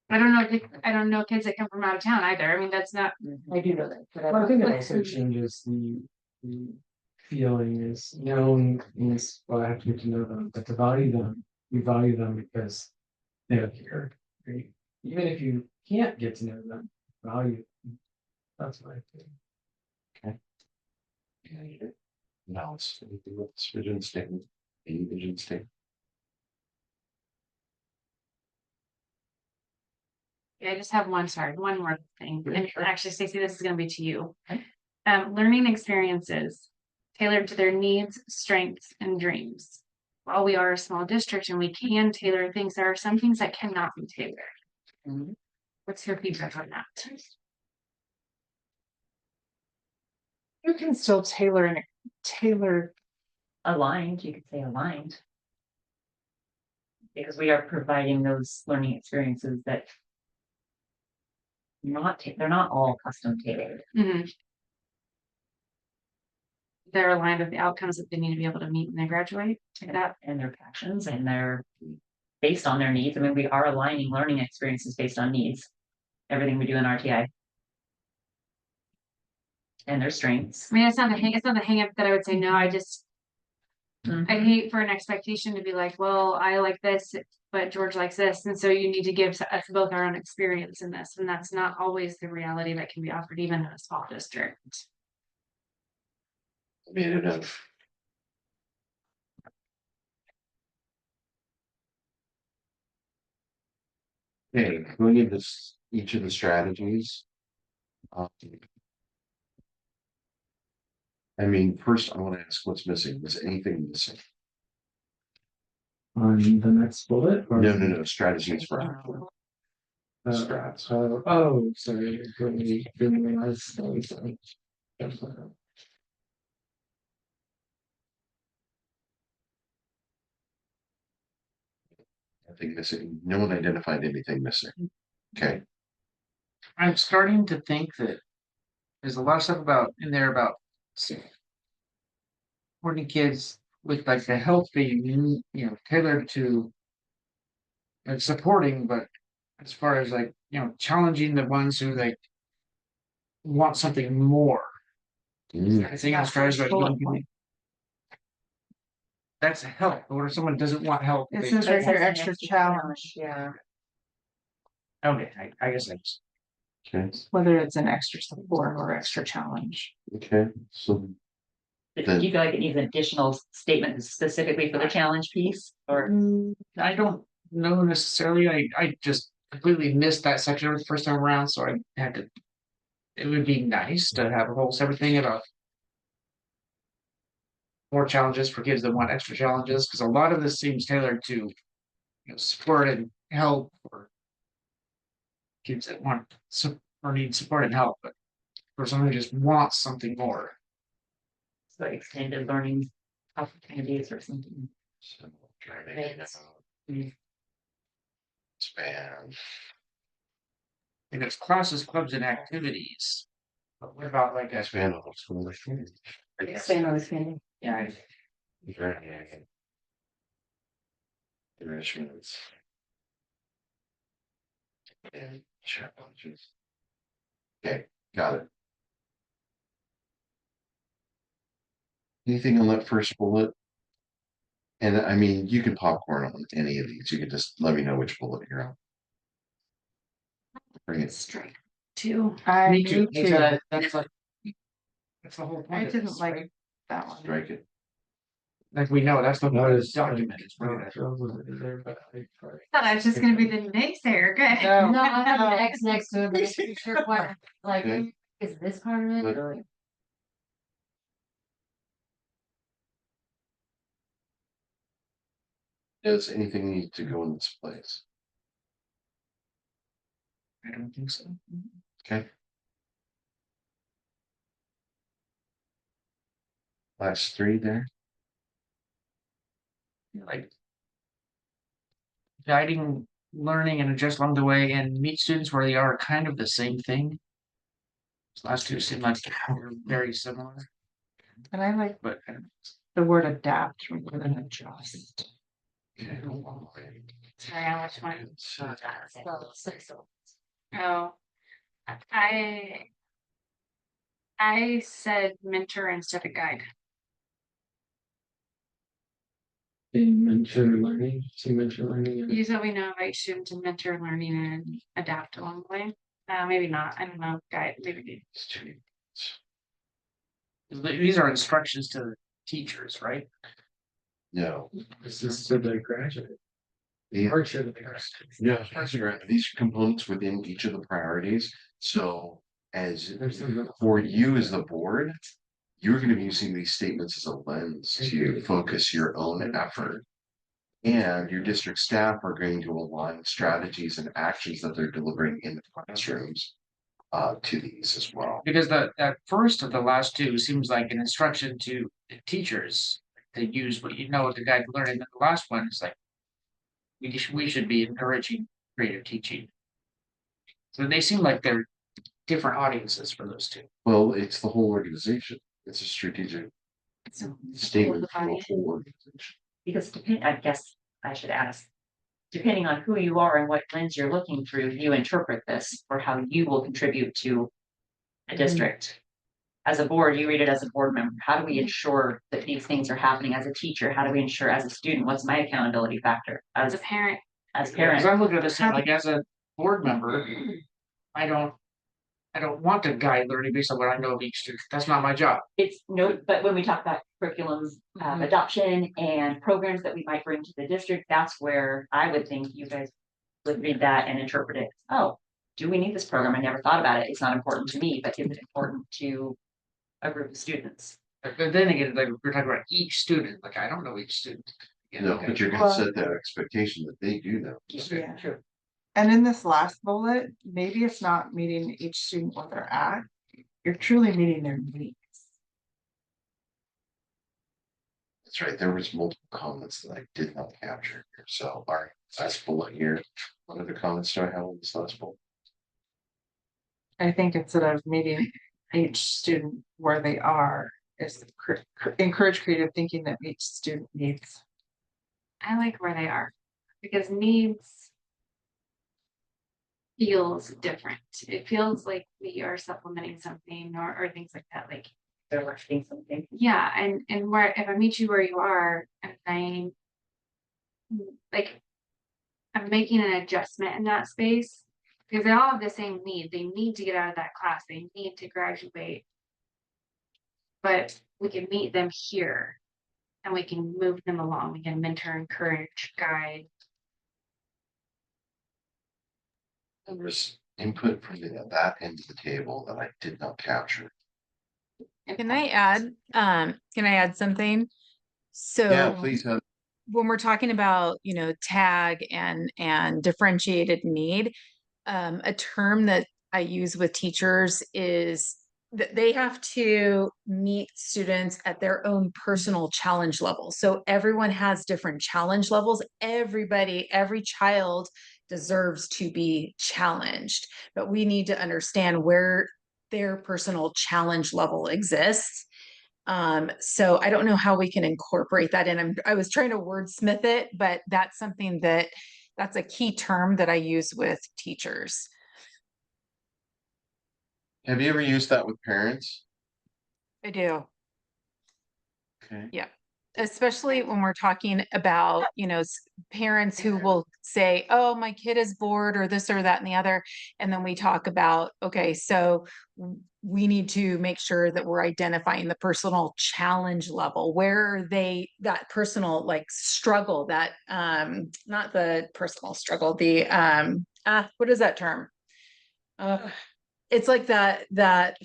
I don't know kids that come from out of town either. I mean, that's not. I do know that, but Well, I think it Like, also changes the feeling is known means, well, I have to get to know them, but to value them, we value them because they're here, right? Even if you can't get to know them, value them. That's what I think. Now it's anything with this vision statement, a vision statement. Yeah, I just have one, sorry, one more thing. And actually, Stacey, this is gonna be to you. Learning experiences tailored to their needs, strengths, and dreams. While we are a small district and we can tailor things, there are some things that cannot be tailored. What's your feedback on that? You can still tailor. Aligned, you could say aligned. Because we are providing those learning experiences that they're not all custom tailored. Mhm. They're aligned with the outcomes that they need to be able to meet when they graduate. Take that. And their passions and their based on their needs. I mean, we are aligning learning experiences based on needs. Everything we do in RTI. And their strengths. I mean, it's not the hang up that I would say, no, I just. I hate for an expectation to be like, well, I like this, but George likes this, and so you need to give us both our own experience in this, and that's not always the reality that can be offered even in a small district. Made it enough. Okay, we need this, each of the strategies. I mean, first I want to ask what's missing. Is anything missing? On the next bullet? Or No, strategies for action. strats. Oh, sorry. Didn't realize that was, Nothing missing. No one identified anything missing. Okay, I'm starting to think that there's a lot of stuff about in there about supporting kids with like the help being, tailored to like supporting, but as far as like, challenging the ones who like want something more. I think I'll try to. That's help, or if someone doesn't want help. It they- says right It here, says extra challenge, Yeah. Okay, I guess that's. okay, whether it's an extra support or extra challenge. okay, so Do you feel like it needs an additional statement specifically for the challenge piece or? I don't know necessarily, I just completely missed that section the first time around, so I had to. It would be nice to have a whole separate thing about. More challenges for kids that want extra challenges, because a lot of this seems tailored to. Support and help for. Kids that want or need support and help, but. For someone who just wants something more. So extended learning opportunities or something. So driving it out. Expand. And it's classes, clubs and activities. But what about like a, Expand on what's going on. Expand on this thing. yeah, Enrichments. And challenges. Okay, got it. Anything on that first bullet? And I mean, you can popcorn on any of these. You can just let me know which bullet you're on. Bring it. Strike two. Me too. too. That's like. That's the whole point. I of didn't this, like right? that one. Strike it. Like we know, that's the point of this document. It's Well, bringing it. Phil wasn't in there, but I. Thought I was just gonna be the naysayer, good. No. No, I have an X next to it, but I'm pretty sure what, like, Okay. is this part of it But- or? Does anything need to go in this place? I don't think so. Okay. Last three there. Like. Guiding, learning and adjust along the way and meet students where they are kind of the same thing. These last two seem like they're very similar, And I like but the word adapt rather than adjust. Okay. Sorry, on which one? So, Oh. I said mentor instead of guide. Mentor learning, see mentor learning. and- Use what we know about each student to mentor learning and adapt along the way. Maybe not, I don't know, guide, maybe. It's two. these are instructions to teachers, right? No. This is to the graduate. Yeah. Or to the graduate. Yeah, these are components within each of the priorities. So as There's some- for you as the board, you're going to be using these statements as a lens to focus your own effort. And your district staff are going to align strategies and actions that they're delivering in the classrooms to these as well. Because that first of the last two seems like an instruction to the teachers to use what you know to guide learning. And the last one is like. We should be encouraging creative teaching. So they seem like they're different audiences for those two. Well, it's the whole organization. It's a strategic statement for the whole organization. Because I guess I should ask. Depending on who you are and what lens you're looking through, you interpret this or how you will contribute to a district. As a board, you read it as a board member. How do we ensure that these things are happening as a teacher? How do we ensure as a student? What's my accountability factor As a parent, as Because parent? I'm looking at this like as a board member, I don't want to guide learning based on what I know of each student. That's not my job. It's no, but when we talk about curriculum adoption and programs that we might bring to the district, that's where I would think you guys would read that and interpret it. Oh, do we need this program? I never thought about it. It's not important to me, but is it important to a group of students? But then again, like we're talking about each student, like I don't know each student. You know, No, but you're going to set that expectation that they do know. Yeah. True. And in this last bullet, maybe it's not meeting each student where they're at. You're truly meeting their needs. That's right. There was multiple comments that I did not capture here. So, all right, last bullet here. What other comments do I have on this last bullet? I think instead of meeting each student where they are, is encourage creative thinking that meets student needs. I like where they are, because needs feels different. It feels like we are supplementing something or things like that, like. They're learning something. Yeah, and where, if I meet you where you are, and I'm like, I'm making an adjustment in that space, because they all have the same need. They need to get out of that class. They need to graduate. But we can meet them here, and we can move them along. We can mentor, encourage, guide. There was input from that end of the table that I did not capture. Can I add something? So. Yeah, please. When we're talking about, tag and differentiated need, a term that I use with teachers is that they have to meet students at their own personal challenge level. So everyone has different challenge levels. Every child deserves to be challenged, but we need to understand where their personal challenge level exists. So I don't know how we can incorporate that in. I was trying to wordsmith it, but that's something that That's a key term that I use with teachers. Have you ever used that with parents? I do. Okay. Yeah. Especially when we're talking about, parents who will say, oh, my kid is bored or this or that and the other. And then we talk about, okay, so we need to make sure that we're identifying the personal challenge level where that personal like struggle, that not the personal struggle, the what is that term? It's like the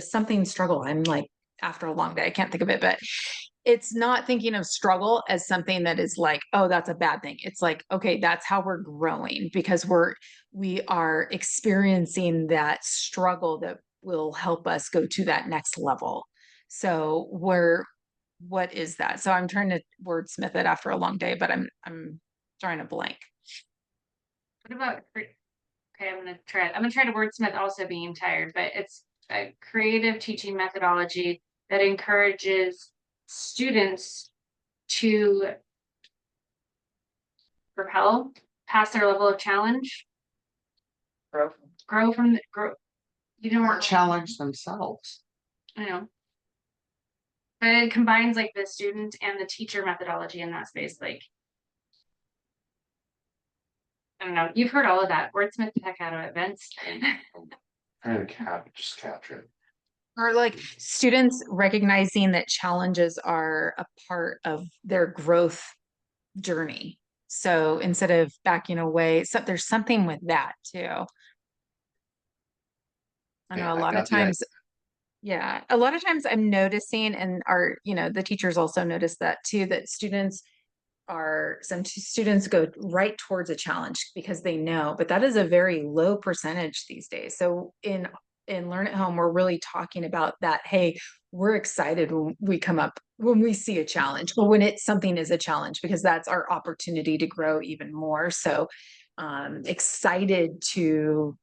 something struggle. I'm like, after a long day, I can't think of it, but it's not thinking of struggle as something that is like, oh, that's a bad thing. It's like, okay, that's how we're growing because we are experiencing that struggle that will help us go to that next level. So what is that? So I'm trying to wordsmith it after a long day, but I'm trying to blank. What about, okay, I'm gonna try to wordsmith also being tired, but it's a creative teaching methodology that encourages students to propel past their level of challenge, Growth. grow. You know, Or challenge themselves. I know. But it combines like the student and the teacher methodology in that space, like. I don't know, you've heard all of that, wordsmith the heck out of events. Trying to just capture it. Or like students recognizing that challenges are a part of their growth journey. So instead of backing away, so there's something with that too. I know Yeah, a I lot got of the times, yeah, a lot of times I'm noticing, and the teachers also notice that too, that some students go right towards a challenge because they know, but that is a very low percentage these days. So in Learn at Home, we're really talking about that. Hey, we're excited when we see a challenge, or when something is a challenge, because that's our opportunity to grow even more. So excited to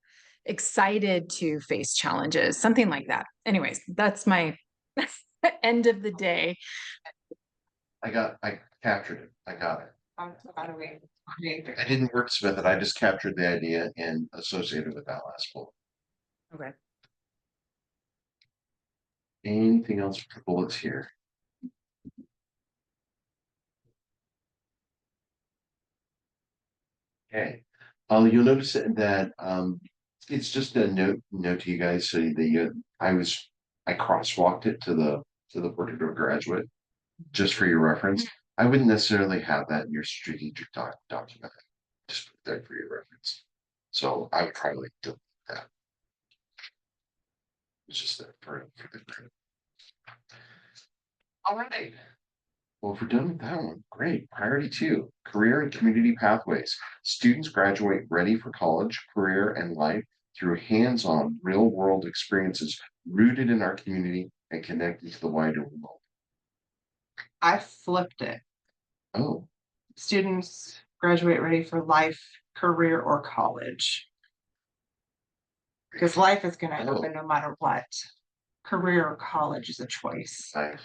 face challenges, something like that. Anyways, that's my end of the day. I captured it. I got it. How do we create I didn't wordsmith it. I just captured the idea and associated with that last bullet. Okay. Anything else for bullets here? Okay. You'll notice that it's just a note to you guys. So I crosswalked it to the particular graduate just for your reference. I wouldn't necessarily have that in your strategic document. Just put that for your reference. So I would probably delete that. It's just there for the group. All right. Well, if we're done with that one, great. Priority 2, career and community pathways. Students graduate ready for college, career, and life through hands-on, real-world experiences rooted in our community and connected to the wider world. I flipped it. Oh, Students graduate ready for life, career, or college. Because life is gonna happen no matter what. Career or college is a choice. nice.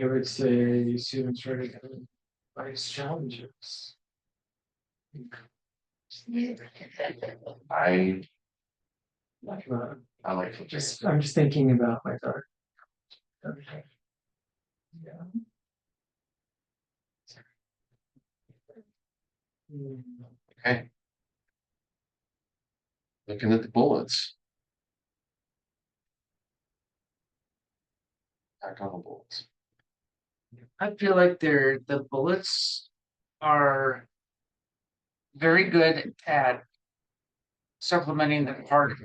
I would say students ready to face challenges. I Like, like it. I'm just thinking about like our. Yeah. Okay. Looking at the bullets. Back on the bullets. I feel like the bullets are very good at supplementing the part of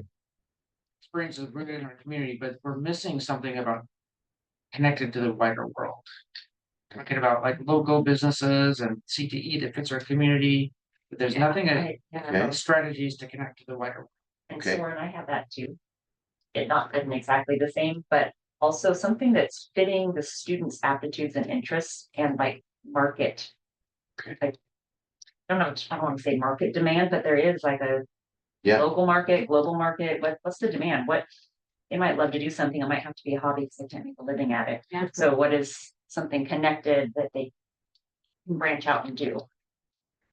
experiences rooted in our community, but we're missing something about connected to the wider world. Talking about like local businesses and CTE that fits our community, but there's nothing about strategies to connect to the wider world. And Okay. Soren, I have that too. It not been exactly the same, but also something that's fitting the students' aptitudes and interests and like market. Okay. Like, I don't want to say market demand, but there is like a Yeah. local market, global market. What's the demand? What they might love to do something. It might have to be a hobby because they can't make a living at it. Yeah. So what is something connected that they branch out and do.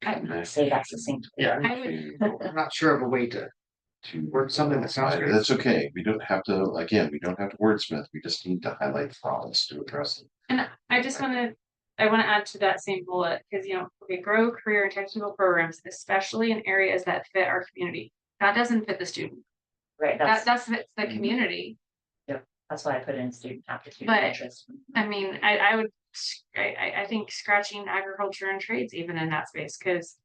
I Okay. would say that's the same. Yeah, I would, I'm not sure of a way to word something that sounds great. That's okay. We don't have to, again, we don't have to wordsmith. We just need to highlight problems to address them. and I wanna add to that same bullet, because okay, grow career and technical programs, especially in areas that fit our community. That doesn't fit the student, Right, that fits the community. that's why I put in student aptitude But- and interest. I mean, I would, I think scratching agriculture and trades even in that space, because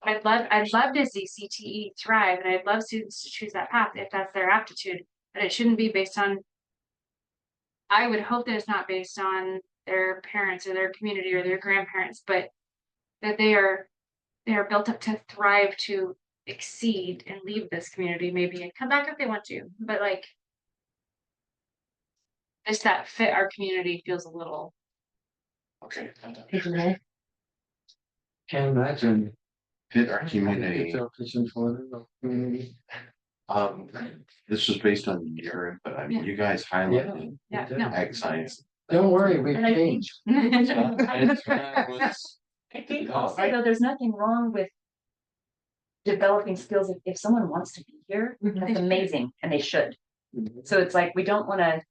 I'd love to see CTE thrive, and I'd love students to choose that path if that's their aptitude, but it shouldn't be based on. I would hope that it's not based on their parents or their community or their grandparents, but that they are built up to thrive, to exceed and leave this community maybe and come back if they want to, but like. Just that fit our community feels a little. Okay. Can't imagine. Fit our community. Feel pigeonholed in the community. This was based on your input. I mean, you guys highlighted Yeah, We no. did. ag science. Don't worry, we've And I think- changed. I think also though, there's nothing wrong with. Developing skills if someone wants to be here, that's amazing, and they should. So it's like, we don't wanna.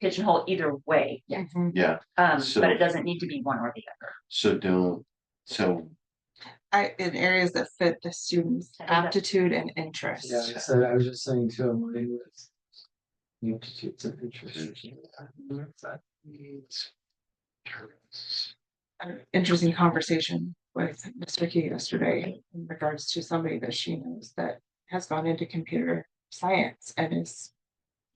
Pigeonhole either way, Yeah, but So- it doesn't need to be one or the other. so don't, so In areas that fit the student's I think that- aptitude and interest. Yeah, so I was just saying to align with. The aptitudes and interests. An interesting conversation with Ms. Ricky yesterday in regards to somebody that she knows that has gone into computer science and is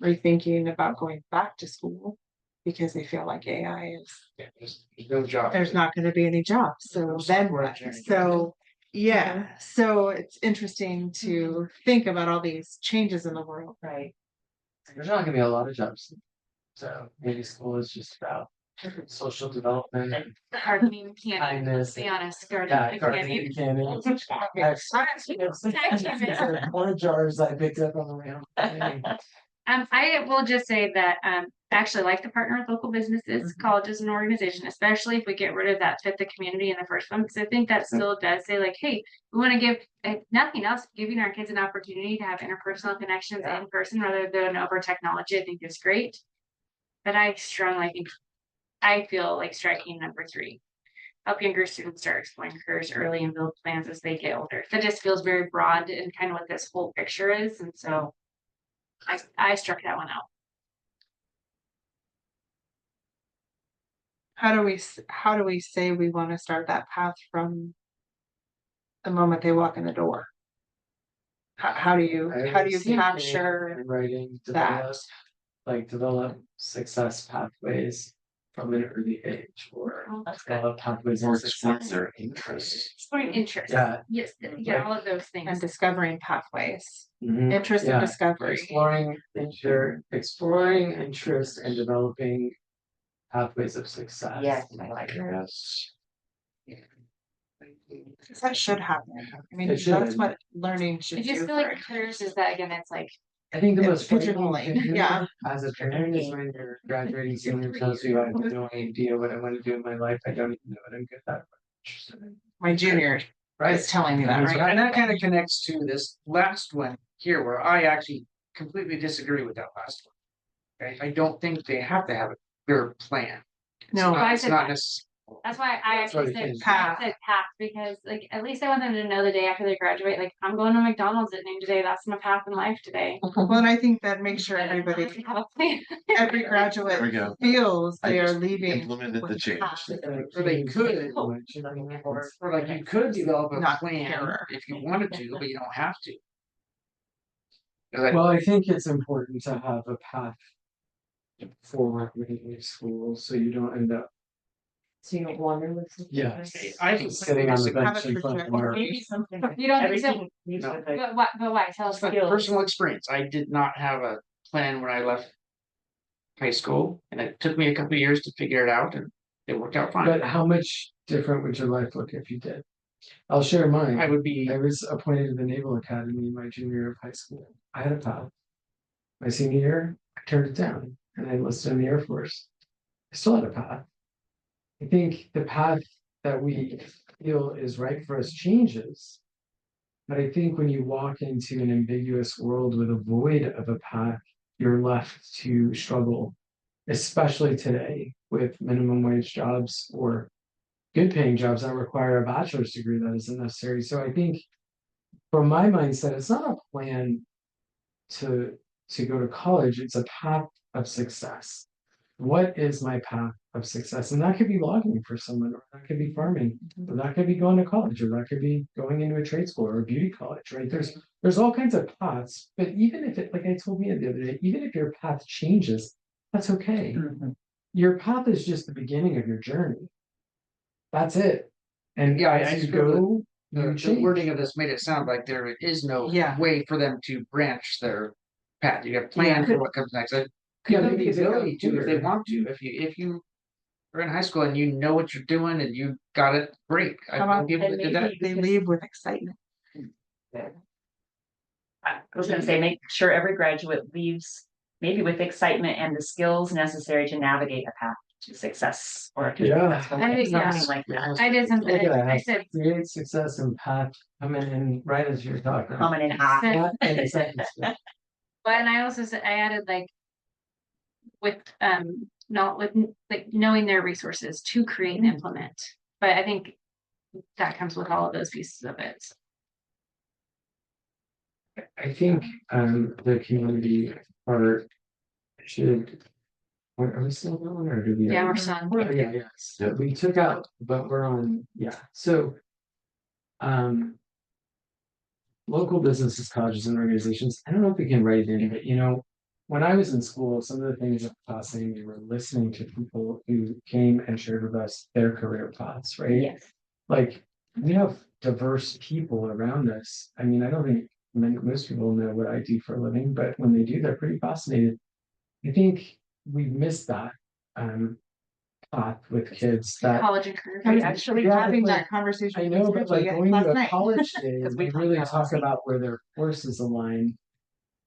rethinking about going back to school because they feel like AI is, There's no job. there's not gonna be any jobs, so No then software what? engineering. So, yeah, so it's interesting to think about all these changes in the world. Right. There's not gonna be a lot of jobs. So maybe school is just about social development and Gardening can't, kindness. be honest, Yeah, gardening can't. gardening, canning. Orange jars I picked up on the way home. I will just say that, I actually like to partner with local businesses, colleges and organizations, especially if we get rid of that fit the community in the first one, because I think that still does say like, hey, we want to give, if nothing else, giving our kids an opportunity to have interpersonal connections in person rather than over technology, I think is great. But I strongly think, I feel like striking number 3. Help younger students start exploring careers early and build plans as they get older. That just feels very broad and kind of what this whole picture is, and so. I struck that one out. How do we say we wanna start that path from the moment they walk in the door? How do you capture Writing, that? develop success pathways from an early age or Oh, That's good. develop pathways or of explore success. their interests. Exploring interest. Yeah. Yes, yeah, all of those and things. discovering pathways, Mhm. interest and Yeah. discovery? Exploring interest and developing pathways of success. Yes, I like it. Yes. 'Cause that should happen. I mean, It that's should. what learning I should just do feel for like a careers is that again, it's like, I think the It's most frightening pigeonholing, thing yeah. as a parent is when your graduating senior tells you I have no idea what I want to do in my life. I don't even know what I'm good at. or interested in." My junior Right. is telling me that, That's right? And that kind of connects to this last one here, where I actually completely disagree with that last one. Okay, I don't think they have to have a clear plan. No, I It's said not that. necessarily. that's why I That's what actually it said is. path, because like, at least I want them to know the day after they graduate, like, I'm going to McDonald's at noon today, that's my path in life today. well, and I think that makes sure everybody, Have a plan. every There we graduate go. feels I they are just leaving. Implemented the with change. path. Or they could, or like you could develop a Not plan terror. if you wanted to, but you don't have to. 'Cause Well, I think it's important to have a path forward when you leave school, so you don't end up. So you don't wander with. them? Yes. I can Sitting on the disagree. bench in front of Mark. Maybe something. You don't think so? Everything leads No. with a. But why, tell us. It's like skills. personal experience. I did not have a plan when I left high school, and it took me a couple of years to figure it out, and it worked out fine. But how much different would your life look if you did? I'll share mine. I would be, I was appointed to the Naval Academy my junior year of high school. I had a path. My senior year, I turned it down and I enlisted in the Air Force. I still had a path. I think the path that we feel is right for us changes. But I think when you walk into an ambiguous world with a void of a path, you're left to struggle, especially today with minimum wage jobs or good paying jobs that require a bachelor's degree that isn't necessary. So I think from my mindset, it's not a plan to go to college, it's a path of success. What is my path of success? And that could be logging for someone, or that could be farming, or that could be going to college, or that could be going into a trade school or a beauty college, right? There's all kinds of paths, but even if it, like I told me the other day, even if your path changes, that's okay. Your path is just the beginning of your journey. That's it. And Yeah, I as you just feel that go, you The change. wording of this made it sound like there is no Yeah. way for them to branch their path. You got to plan Yeah. for what comes next. Could Yeah, have the because they got ability to if they clear. want to. If you are in high school and you know what you're doing and you got it, great. I How know about people that did that. they leave with excitement? I was gonna say, make sure every graduate leaves maybe with excitement and the skills necessary to navigate a path to success or to Yeah. something yeah. like that. I did something, Look at that. I said, Create success and path coming in right as you're talking. Common in high. said- Not in a sentence, but but and I also said, I added like. With not with like knowing their resources to create and implement, but I think. That comes with all of those pieces of it. I think the community part should. Are we still going or do we? Yeah, we're son. Yeah, yes, we took out, but we're on, yeah, so. Local businesses, colleges and organizations, I don't know if we can write it in, but when I was in school, some of the things that fascinated me were listening to people who came and shared with us their career paths, right? Yes. Like, we have diverse people around us. I mean, I don't think most people know what I do for a living, but when they do, they're pretty fascinated. I think we missed that path with kids that College and career. I was Yeah, actually yeah, having like, that conversation. I with know, Miss but like Ritchie going last to a night. college day, 'Cause we we talked really about talk last week. about where their courses align.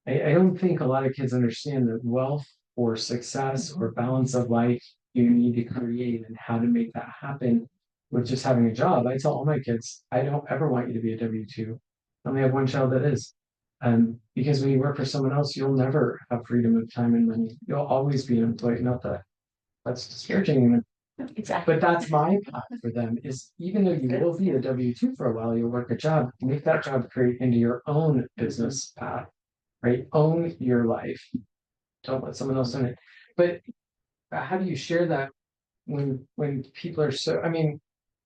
I don't think a lot of kids understand that wealth or success or balance of life you need to create and how to make that happen with just having a job. I tell all my kids, I don't ever want you to be a W-2. I only have one child that is. Because when you work for someone else, you'll never have freedom of time and money. You'll always be an employee. Not that that's disparaging, Exactly. but that's my path for them is even though you will be a W-2 for a while, you'll work a job, make that job create into your own business path, right? Own your life. Don't let someone else own it. But how do you share that when people are so, I mean,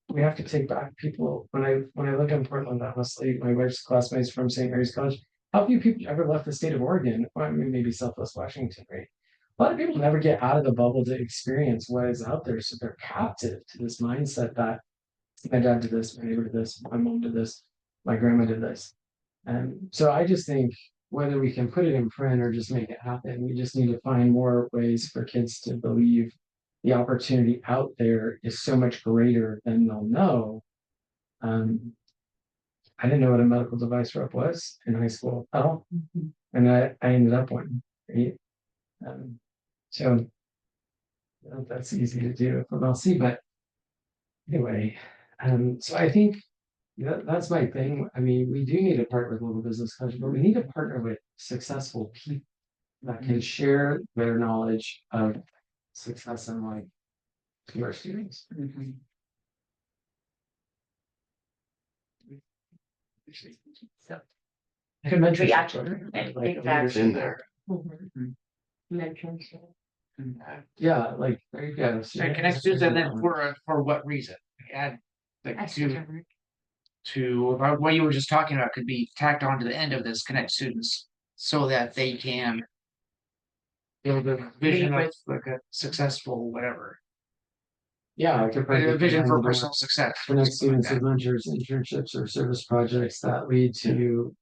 we have to take back people. When I lived in Portland, honestly, my wife's classmates from St. Mary's College, how few people ever left the state of Oregon? Or I mean, maybe Southwest Washington, right? A lot of people never get out of the bubble to experience what is out there. So they're captive to this mindset that my dad did this, my neighbor did this, my mom did this, my grandma did this. And so I just think whether we can put it in print or just make it happen, we just need to find more ways for kids to believe the opportunity out there is so much greater than they'll know. I didn't know what a medical device rep was in high school at all. And I ended up one, right? So that's easy to do from LC, but anyway, so I think that's my thing. I mean, we do need to partner with local business coaches, but we need to partner with successful people that can share their knowledge of success in life to our students. So, Like a mentorship Reaction. program, like a Exactly. leadership In there. Yeah, like there you go. So And connect students and then for what reason? Add like to what you were just talking about could be tacked on to the end of this connect students so that they can build a vision of like a successful whatever. Yeah, I could A vision for personal success. connect something like students with mentors, internships, or service projects that lead to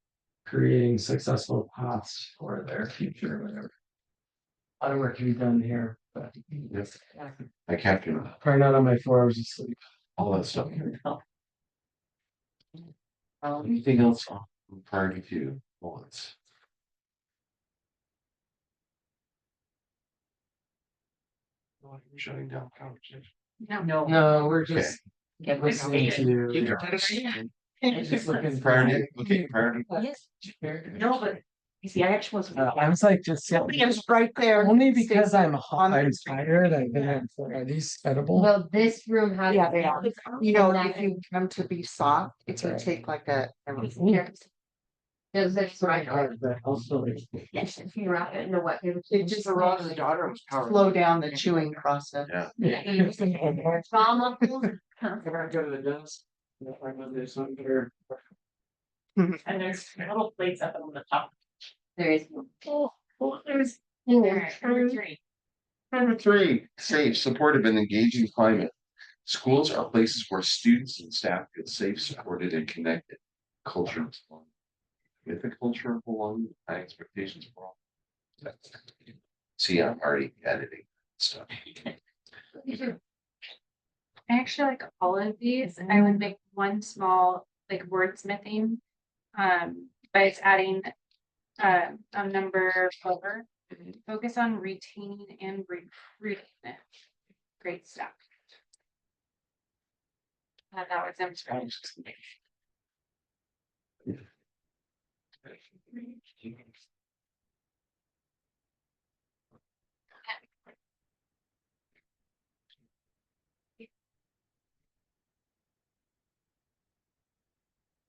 creating successful paths for their future, whatever. A lot of work to be done here, but Yes. I captured probably not on my 4 hours of sleep. all that stuff. Anything else on priority 2 bullets? Shutting down conversation. No. No, we're just Get listening to. Yeah. Just looking Priority, for- okay, priority. Yes, no, but you see, I actually was. I was like, just. It's right there. Only because Stacy, I'm on the I'm screen. tired, I've been there for, are these edible? Well, this room has. Yeah, they are. You know, And if you come to be soft, if you take like a. Does this right? But also. Yes, if you wrap it into what. It just Veronika's daughter was powerful. slow down the chewing process. Yeah. Trauma. Can I go to the dentist? If I go to some here. And there's little plates up on the top. There is. There's. Number three, safe, supportive and engaging climate. Schools are places where students and staff feel safe, supported and connected. Culture of belonging. With the culture of belonging, high expectations for all. See, I'm already editing stuff. I actually like all of these. I would make one small like wordsmithing. But it's adding on number 4. Focus on retaining and recruiting. Great stuff. That was them.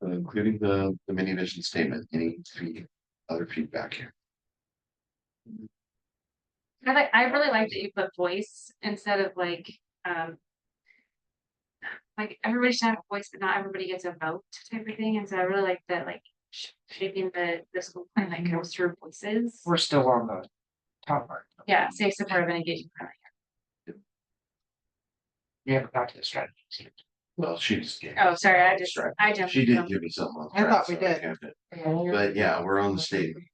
Including the mini vision statement, other feedback here. I really like that you put voice instead of like everybody should have a voice, but not everybody gets a vote type of thing. And so I really like that, like shaping the school plan that goes through voices. We're still on the top part. Yeah, safe, supportive, and engaging. Yeah, back to the strategy. Well, she just gave. Oh, sorry, I jumped. She did give me something else. I thought we did. But yeah, we're on the statement.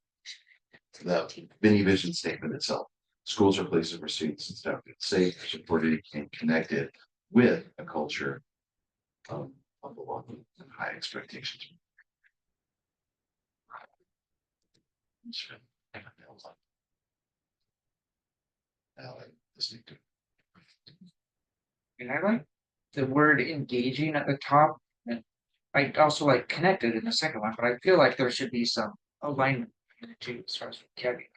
The mini vision statement itself. Schools are places where students and staff feel safe, supported, and connected with a culture of belonging and high expectations. And I like the word engaging at the top. And I also like connected in the second one, but I feel like there should be some alignment too, as far as vocabulary.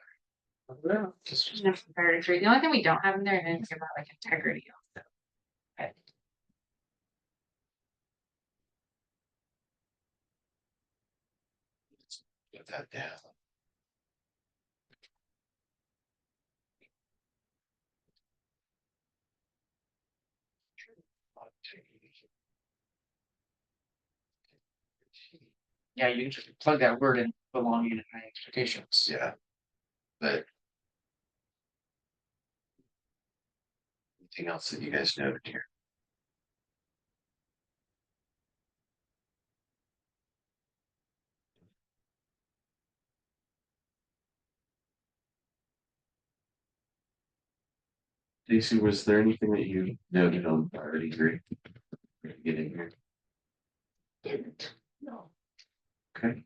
Just Number 33. The only thing we don't have in there is about like integrity also. But Get that down. yeah, you can just plug that word in belonging and high expectations. Yeah. But. Anything else that you guys noted here? Stacy, was there anything that you noted on priority 3? Get in here. Didn't, no. Okay.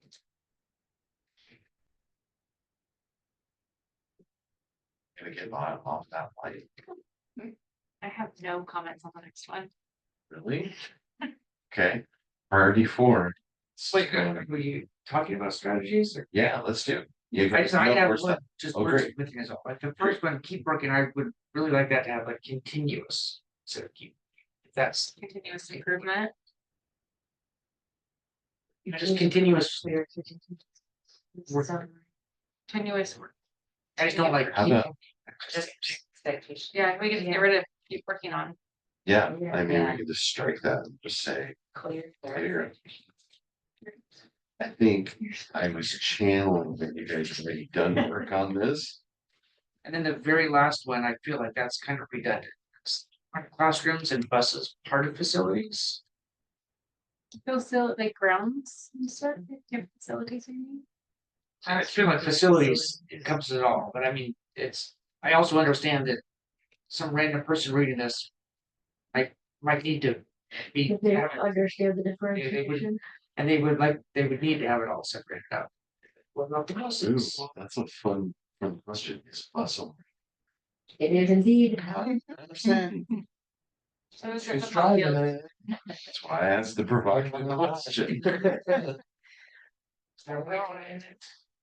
Gonna get off that light. I have no comments on the next one. Really? Okay. Priority 4. Wait, were you talking about strategies or? Yeah, let's do it. You I just, I have where's one, that? just Oh, words great. with as well. Like the first one, keep working, I would really like that to have like continuous. So keep, if that's, Continuous improvement. you know, just continuous. Work. Continuous work. I just don't like. How about, Just expectation. Yeah, we could get rid of keep working on. yeah, I mean, Yeah. we could just strike that and just say Clear. clear. I think I was channeling that you guys have already done work on this. And then the very last one, I feel like that's kind of redundant. Are classrooms and buses part of facilities? Like grounds and stuff, different facilities, I mean. I feel like facilities encompasses it all, but I mean, it's, I also understand that some random person reading this might need to be, If they understand the differentiation. and they would need to have it all separated out. What about the Ooh, buses? that's a fun question. It's awesome. It is indeed. 100%. So it's Who's just a driving field. it? That's why I asked the provocative question.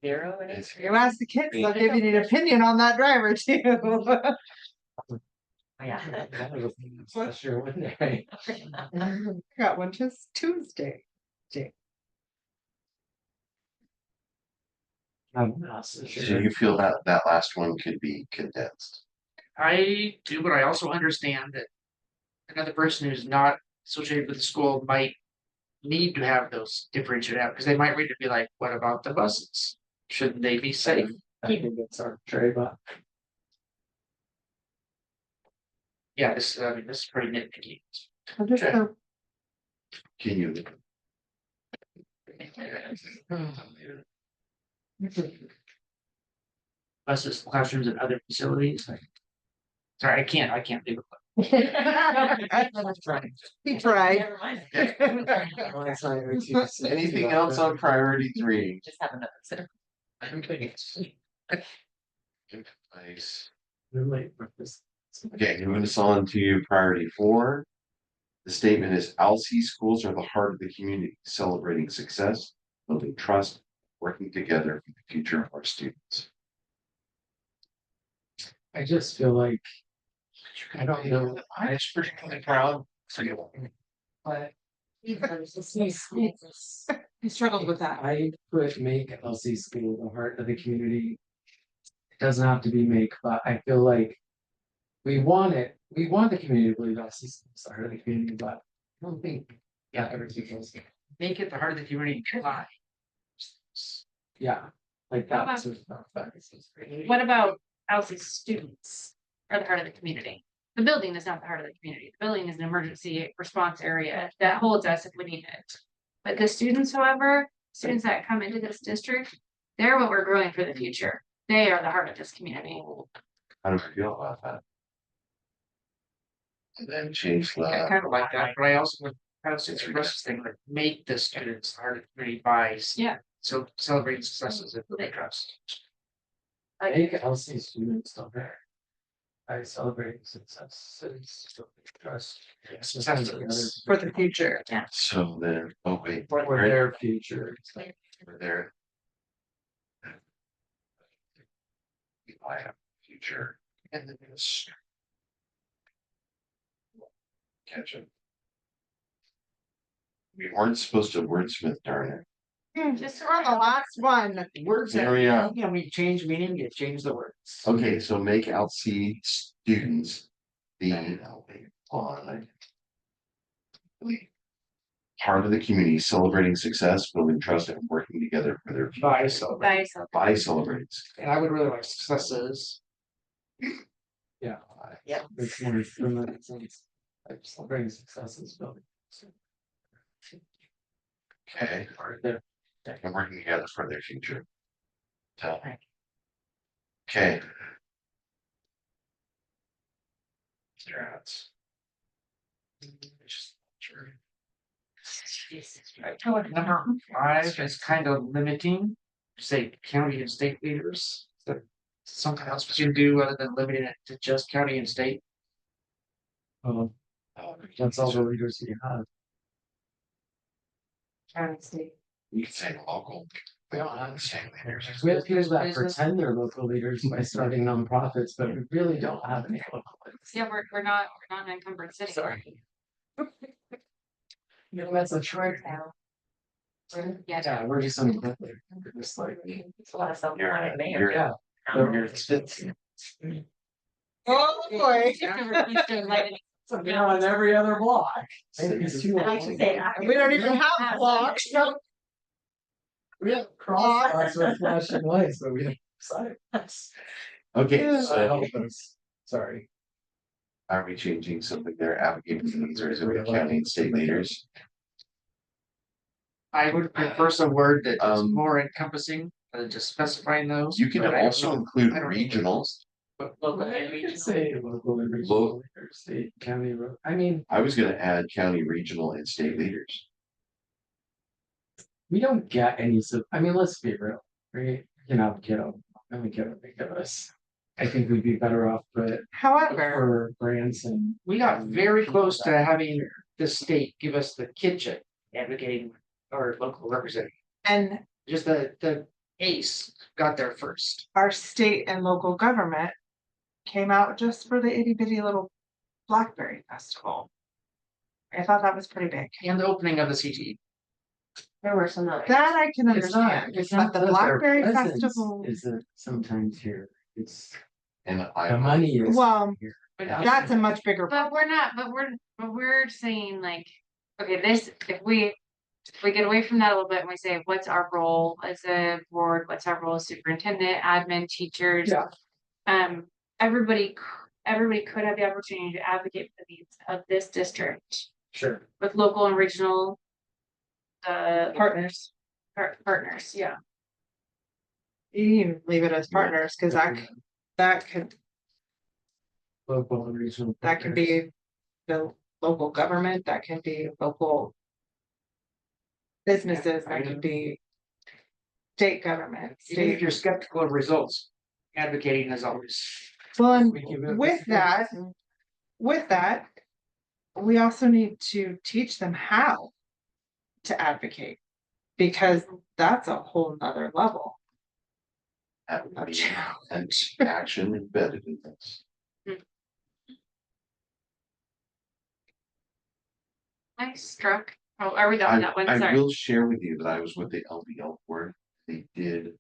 Zero and It's- You ask the kids, they'll give you an opinion on that driver too. Yeah. That's your one day. Got one just Tuesday. I'm not so So sure. you feel that that last one could be condensed? I do, but I also understand that another person who's not associated with the school might need to have those differentiated out, because they might read it and be like, what about the buses? Shouldn't they be safe? I think it's arbitrary, but Yeah, this, I mean, this is pretty nitpicky. Can you? Buses, classrooms and other facilities, like. Sorry, I can't do it. He tried. Never mind. Anything else on priority 3? Just have another sip. Nice. relate with this. Okay, moving us on to priority 4. The statement is LC schools are the heart of the community, celebrating success, building trust, working together for the future of our students. I just feel like, I don't know, I'm particularly proud. but He struggled with that. I would make LC school the heart of the community. It doesn't have to be make, but I feel like we want it, we want the community to believe LC school is the heart of the community, but I don't think, yeah, everything else. Make it the heart of the community, try. Yeah, like How that sort of stuff. What about Elsie's students are the heart of the community? The building is not the heart of the community. The building is an emergency response area that holds us if we need it. But the students, however, students that come into this district, they're what we're growing for the future. They are the heart of this community. How do you feel about that? And then change I the, kind of like that, but I also would kind of say the rest of the thing, like make the students the heart of the community by. Yeah. So celebrating successes and building trust. Make LC students don't there. I celebrate successes, trust. Successes. For the future. so then, oh wait, For we're their future. there. I have future and then this. Catch it. We weren't supposed to wordsmith, darn it. Just on the last one. Words There we are. Yeah, we change meaning, you change the words. Okay, so make LC students the on. Heart of the community, celebrating success, building trust, and working together for their future. By celebrating, Guys, By celebrating. and I would really like successes. Yeah. Yeah. It's more similar sense. Like celebrating successes, building. Okay, Or their and working together for their future. So. Okay. Strats. I feel like number 5 is kind of limiting, say county and state leaders. That something else we can do other than limiting it to just county and state. That's all the leaders you have. You can say local. We don't understand leaders. We have people that Business. pretend they're local leaders by starting nonprofits, but we really don't have any local leaders. yeah, we're not an encumbered city. Sorry. You know, that's a choice now. Yeah. Yeah, we're just unequipped. We're just like, It's a lot of self. You're- yeah. Oh, boy. So, you know, on every other block. It's too We We don't even have blocks. have crosswalks with flashing lights, but we have sidewalks. Okay, so Sorry. are we changing something there, advocating for the needs of the county and state leaders? I would prefer some word that is Um, more encompassing than just specifying those. You can but I don't also know. include I don't know. regionals. Local and You could regional. say local and regional leaders, state, county, I mean, I was gonna add county, regional, and state leaders. we don't get any, I mean, let's be real, right? You know, kiddo, let me give it, give us. I think we'd be better off, but However, for grants and. We got very close to having the state give us the kitchen advocating our local representative. and Just the ace got there first. our state and local government came out just for the itty bitty little Blackberry Festival. I thought that was pretty big. And the opening of the CTE. There were some that. That I can It's not, understand, it's but not the that their Blackberry presence Festival, isn't sometimes here, it's And the I, money is. well, here. that's a much bigger. But we're not, but we're saying like, okay, this, if we get away from that a little bit and we say, what's our role as a board, what's our role as superintendent, admin, teachers? Yeah. Everybody could have the opportunity to advocate for the needs of this district Sure. with local and regional Partners. partners, yeah. You can leave it as partners, cause that could Local and regional. That can be the local government, that can be local businesses, that can be state government, Even if state. you're skeptical of results, advocating is always. Well, and We give it- with that, we also need to teach them how to advocate. Because that's a whole nother level have of be challenge. and action embedded in this. I struck, oh, are we done with that one? I Sorry. will share with you that I was with the LBL board. They did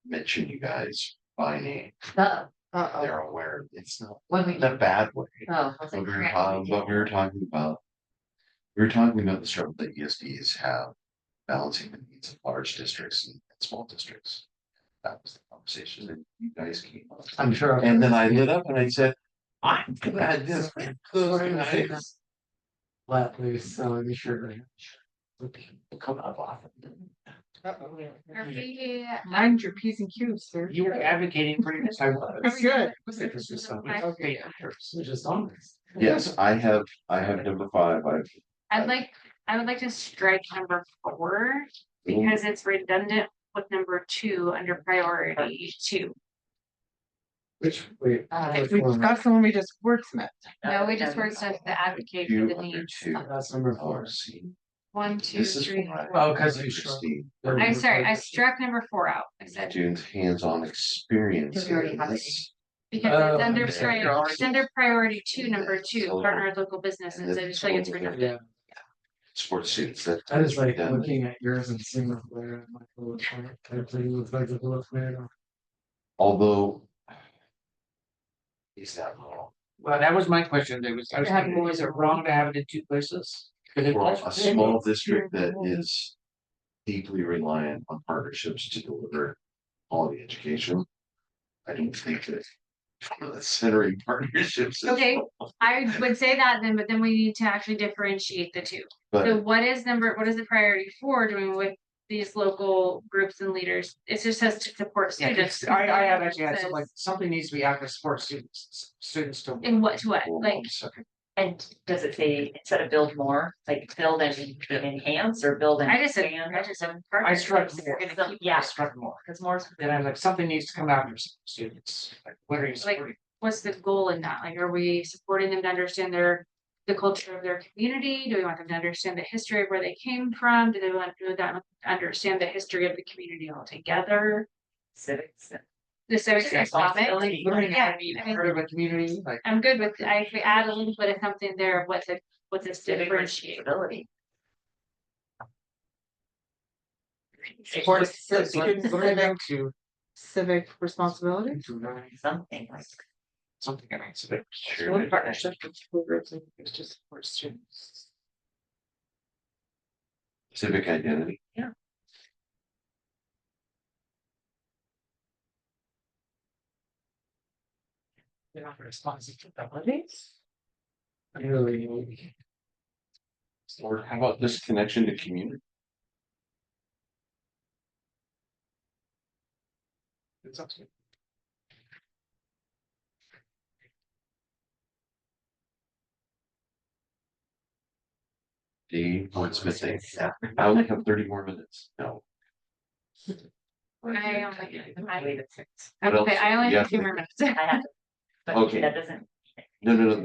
mention you guys by name. Uh-oh. They're aware. It's not When we. in a bad way. Oh, I was like. But we were talking about. We were talking about the struggle that ESDs have balancing the needs of large districts and small districts. That was the conversation and you guys came up. I'm sure. And then I lit up and I said, I'm glad this. those guys." Let loose, so I'm sure. We'll come up often. Uh-oh. Are we, Mind your P's and Q's, sir. You were advocating for your. I was. That's good. Was it just something? Okay. We're just honest. Yes, I have number 5. I would like to strike number 4 because it's redundant with number 2 under priority 2. Which, wait. which one? That's the one we just wordsmithed. No, we just worked on the advocate for the needs. That's number Oh, 4. see, 1, 2, this is 3. what Oh, 'cause you Christine, I'm sorry, I struck number 4 out. I said, students' hands-on experience. Because we already have it. because it's under okay. priority, it's under priority 2, number 2, So- partner with local businesses. I just think it's redundant. Yeah, Sports students that. I just like Yeah. looking at yours and seeing what Blair and Michael looks like. I think it looks like a little Blair. Although. Is that wrong? Well, that was my question. I was thinking, is it wrong to have it in 2 places? 'Cause it For was- a small district that is deeply reliant on partnerships to deliver quality education. I don't think that centering partnerships. is Okay. wrong. I would say that then, but then we need to actually differentiate the 2. So But what is the priority 4 doing with these local groups and leaders? It just says to support Yeah, students. it's- I have actually had It some, like, says- something needs to be out for sports students to. In what, to what, hold like, on a second. And does it say, instead of build more, like build and enhance or build and I just said, expand? I just said. I struck partnerships. more. We're gonna So, keep- yeah, I struck more. because more. Then I'm like, something needs to come out for students. Like, what are you Like- supporting? What's the goal in that? Like, are we supporting them to understand the culture of their community? Do we want them to understand the history of where they came from? Do they want them to understand the history of the community altogether? Civics. The civic Responsibility. topic? Yeah, How to be I mean, part of a community, like. I'm good with, if we add a little bit of something there, of what's a Civic differentiate. responsibility. Support It's student What are they civic, going to? civic responsibility. something like. Something I mean, civic. Sure. Partnership with school groups and it's just support students. Civic identity. They're not responsibilities. Really. Or how about this connection to community? It's up to you. The wordsmithing. I only have 30 more minutes. No. I believe it's six. What else? Okay, I only Yeah. have 2 more minutes. I have, but Okay. that doesn't. No,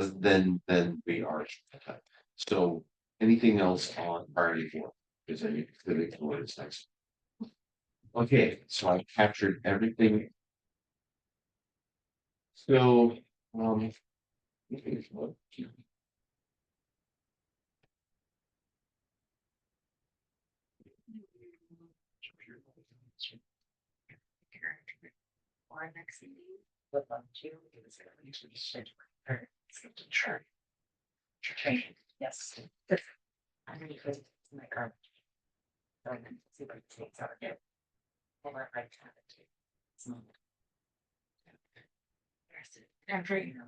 then we are. So anything else on priority 4? Is any specific for its next? Okay, so I captured everything. So, Or next meeting. With them too. Sure. Training, yes. I'm ready for my card. So then see what it takes out of it. Or I have it too. So. After, you know.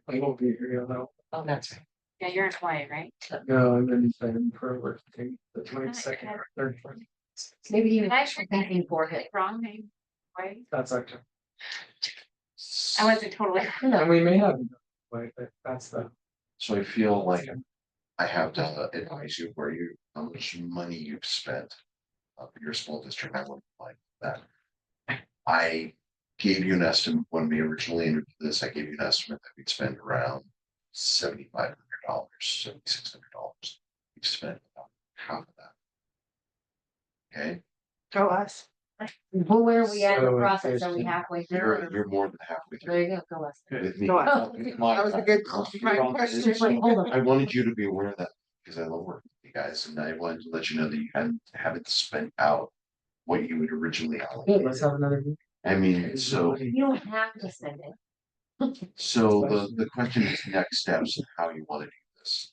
I won't be here, though. Oh, that's right. Yeah, you're in Hawaii, right? No, I'm in San for work, the 22nd or 3rd. Maybe you Did I actually thinking for it. wrong name? Right? That's October. I wasn't totally. And we may have, but that's the. so I feel like I have to advise you how much money you've spent. For your school district, I wouldn't like that. I gave you an estimate when we originally entered this, I gave you an estimate that we'd spend around $7,500, $7,600. We've spent about half of that. Okay, Go us. Well, where are we at in the So if process? Are there's we some- halfway through? you're more than halfway There through you go, go us. with me. Go on. My- That was a good question. Wait, hold on. I wanted you to be aware of that because I love working with you guys and I wanted to let you know that you haven't spent out what you would originally Good, allocate. let's have another. meeting. I mean, so You don't have to send it. So the question is next steps and how you want to do this.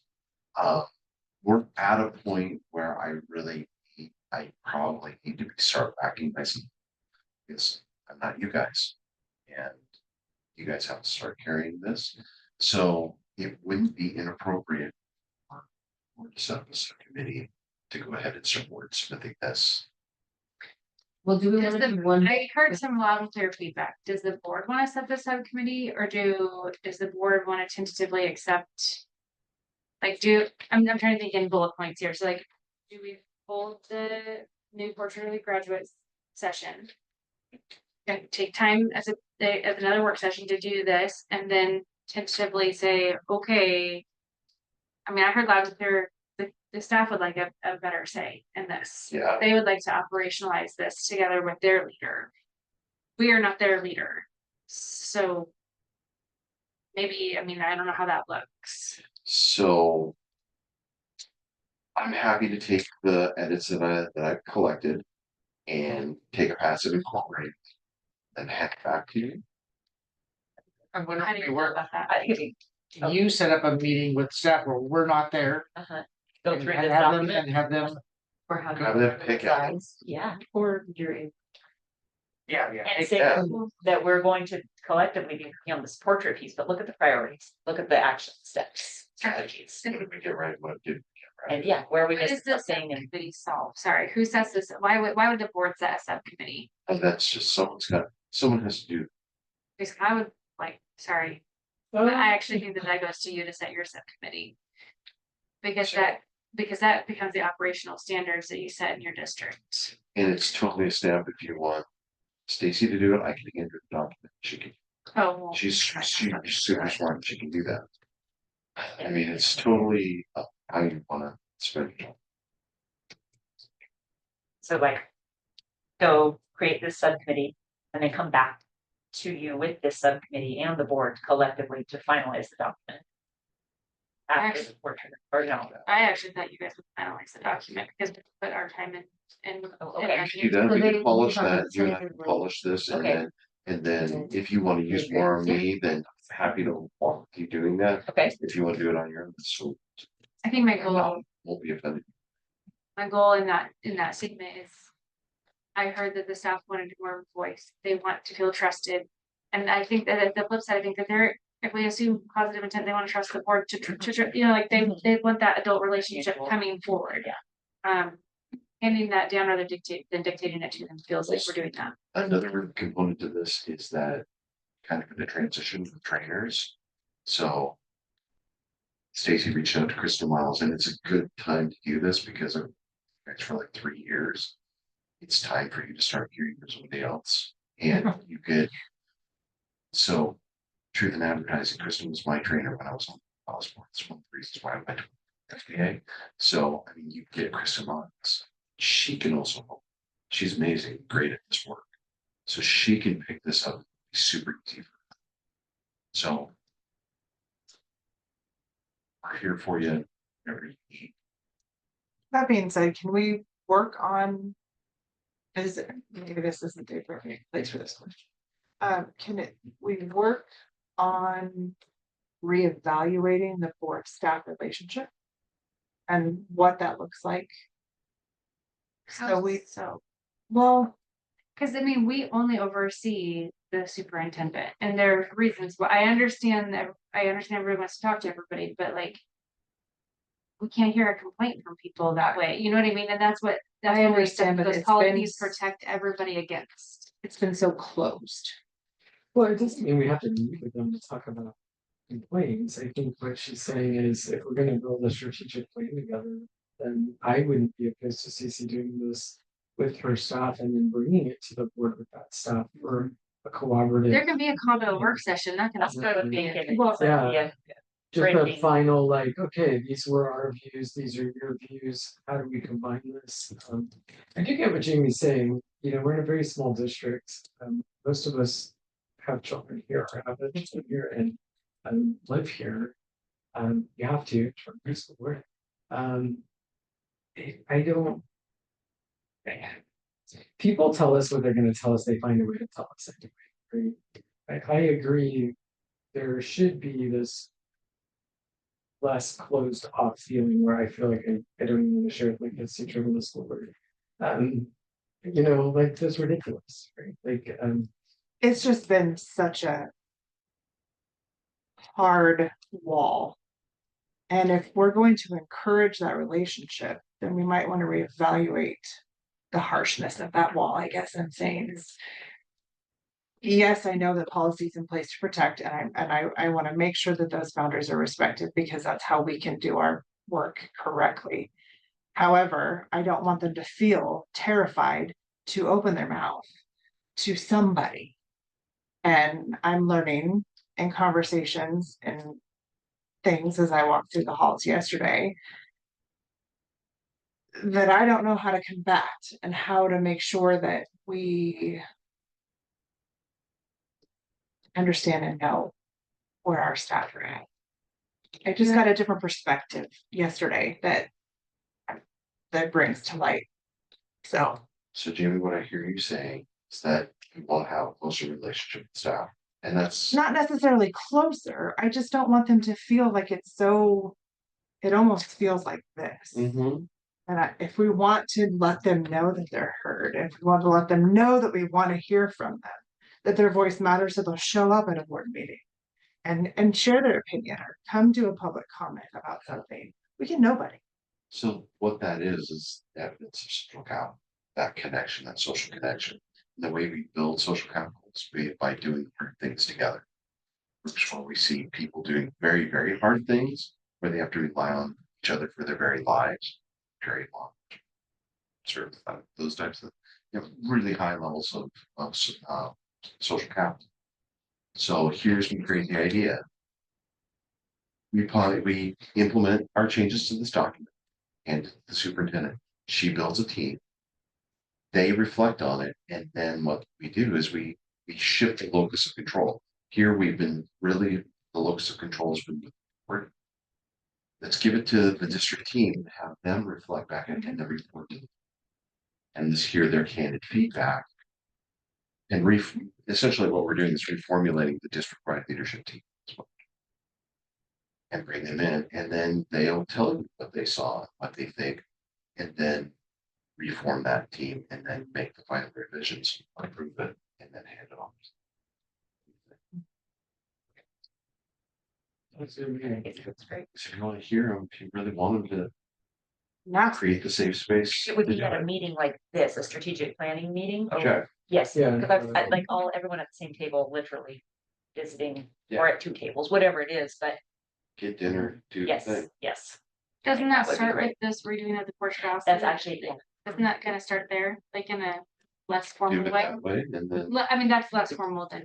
We're at a point where I probably need to start backing myself. Because I'm not you guys. And you guys have to start carrying this. So it wouldn't be inappropriate for to set up a subcommittee to go ahead and start wordsmithing this. Well, do we Does want to the- do one? I heard some loud and clear feedback. Does the board want to set the subcommittee or does the board want to tentatively accept? Like, I'm trying to think in bullet points here. So like, do we hold the new quarterly graduate session? And take time as another work session to do this and then tentatively say, okay. I mean, I heard loud and clear, the staff would like a better say in this. Yeah. They would like to operationalize this together with their leader. We are not their leader, so. Maybe, I mean, I don't know how that looks. So. I'm happy to take the edits that I've collected. And take a passive incorporate. And hand it back to you. I'm gonna How do you feel work. about that? I think we You set up a meeting with staff where we're not there. go And through have this them, document. and have them, Or how Have them pick out. Yeah, Or during. yeah. and say Yeah. that we're going to collectively be working on this portrait piece, but look at the priorities, look at the action steps, strategies. What did we get right? What did we get right? And yeah, where are we What missing is this something and subcommittee solve? Sorry, who sets this? Why would the board set a subcommittee? And that's just someone has to do. Because I would like, sorry, Uh, I actually think that goes to you to set your subcommittee. Because that becomes the operational standards that you set in your district. And it's totally a stamp if you want Stacy to do it, I can hand her the document. She can, Oh. well, she's super smart, she can do that. I mean, it's totally up how you wanna spend it. so like. Go create this subcommittee and then come back to you with this subcommittee and the board collectively to finalize the document. After the portrait, or no, I actually thought you guys would finalize the document because we put our time in. Oh, in okay. our- We can do that, we So can they- polish they that, you and I can tentatively- polish this and Okay. then if you wanna use more of me, then happy to walk you doing that. okay, If you wanna do it on your own, so I think my goal, won't be offended. my goal in that statement is. I heard that the staff wanted more voice, they want to feel trusted. And I think that at the flip side, I think that if we assume positive intent, they want to trust the board to, you know, like they want that adult relationship coming forward. Yeah. Handing that down rather than dictating it to them feels like we're doing that. Another component to this is that kind of in the transition of trainers. So Stacy reached out to Kristen Miles and it's a good time to do this because of for like 3 years. it's time for you to start hearing from somebody else. And you could, so Truth in Advertising, Kristen was my trainer when I was on college board. It's one of the reasons why I went to FBA. So, I mean, you get Kristen on this. She can also help. She's amazing, great at this work. So she can pick this up, be super easy for her. So we're here for you. Whatever you need. That being said, can we work on? Is it, maybe this isn't the appropriate place for this question. We work on reevaluating the board staff relationship? And what that looks like? So, Well, because I mean, we only oversee the superintendent, and there are reasons why I understand that, everyone wants to talk to everybody, but like. We can't hear a complaint from people that way, you know what I mean, and that's what I what we understand, said, but those it's been policies protect everybody against. it's been so closed. Well, it doesn't mean we have to meet with them to talk about complaints. I think what she's saying is if we're gonna build a strategic plan together, then I wouldn't be opposed to Cece doing this with her staff and then bringing it to the board with that staff for a collaborative. There can be a combo work session, not gonna. That's what I was thinking. Well, Yeah. Just a Bringing- final, like, okay, these were our views, these are your views, how do we combine this? I do get what Jamie's saying, you know, we're in a very small district, most of us have children here, or have children here and live here. You have to, for preschool. I don't. People tell us what they're gonna tell us, they find a way to tell us anyway, right? I agree, there should be this less closed off feeling where I feel like I don't even want to share with my kids' teacher in the school board. You know, like that's ridiculous, right? Like, It's just been such a hard wall. And if we're going to encourage that relationship, then we might want to reevaluate the harshness of that wall, I guess I'm saying is. Yes, I know that policies in place to protect, and I want to make sure that those boundaries are respected because that's how we can do our work correctly. However, I don't want them to feel terrified to open their mouth to somebody. And I'm learning in conversations and things as I walked through the halls yesterday that I don't know how to combat and how to make sure that we understand and know where our staff are at. I just got a different perspective yesterday that brings to light. So Jamie, what I hear you saying is that you want to have a closer relationship with staff. And that's not necessarily closer. I just don't want them to feel like it's so, it almost feels like this. Mhm. And if we want to let them know that they're heard, if we want to let them know that we want to hear from them, that their voice matters, so they'll show up at a board meeting and share their opinion or come to a public comment about something. We can nobody. So what that is evidence of social capital, that connection, that social connection. The way we build social capital is by doing hard things together. Which where we see people doing very, very hard things where they have to rely on each other for their very lives, very long. Sort of those types of, you know, really high levels of social capital. So here's my crazy idea. We implement our changes to this document and the superintendent, she builds a team. They reflect on it, and then what we do is we shift the locus of control. Here we've been really, the locus of control has been, let's give it to the district team and have them reflect back and the report. And just hear their candid feedback. And essentially what we're doing is reformulating the district-wide leadership team. And bring them in, and then they'll tell you what they saw, what they think, and then reform that team, and then make the final revisions, approve it, and then hand it off. that's okay. It's great. So if you want to hear them, if you really want them to Not create the safe space. It would be at a meeting like this, a strategic planning meeting. Okay. Yes, Yeah. because I like everyone at the same table, literally visiting, or at two tables, whatever it is, but Get dinner, do the yes, thing. yes. Doesn't That that would be start great. with this redoing of the course house? That's actually, yeah, Doesn't that kind of start there, like in a less Do formal it way? that way and then. I mean, that's less formal than.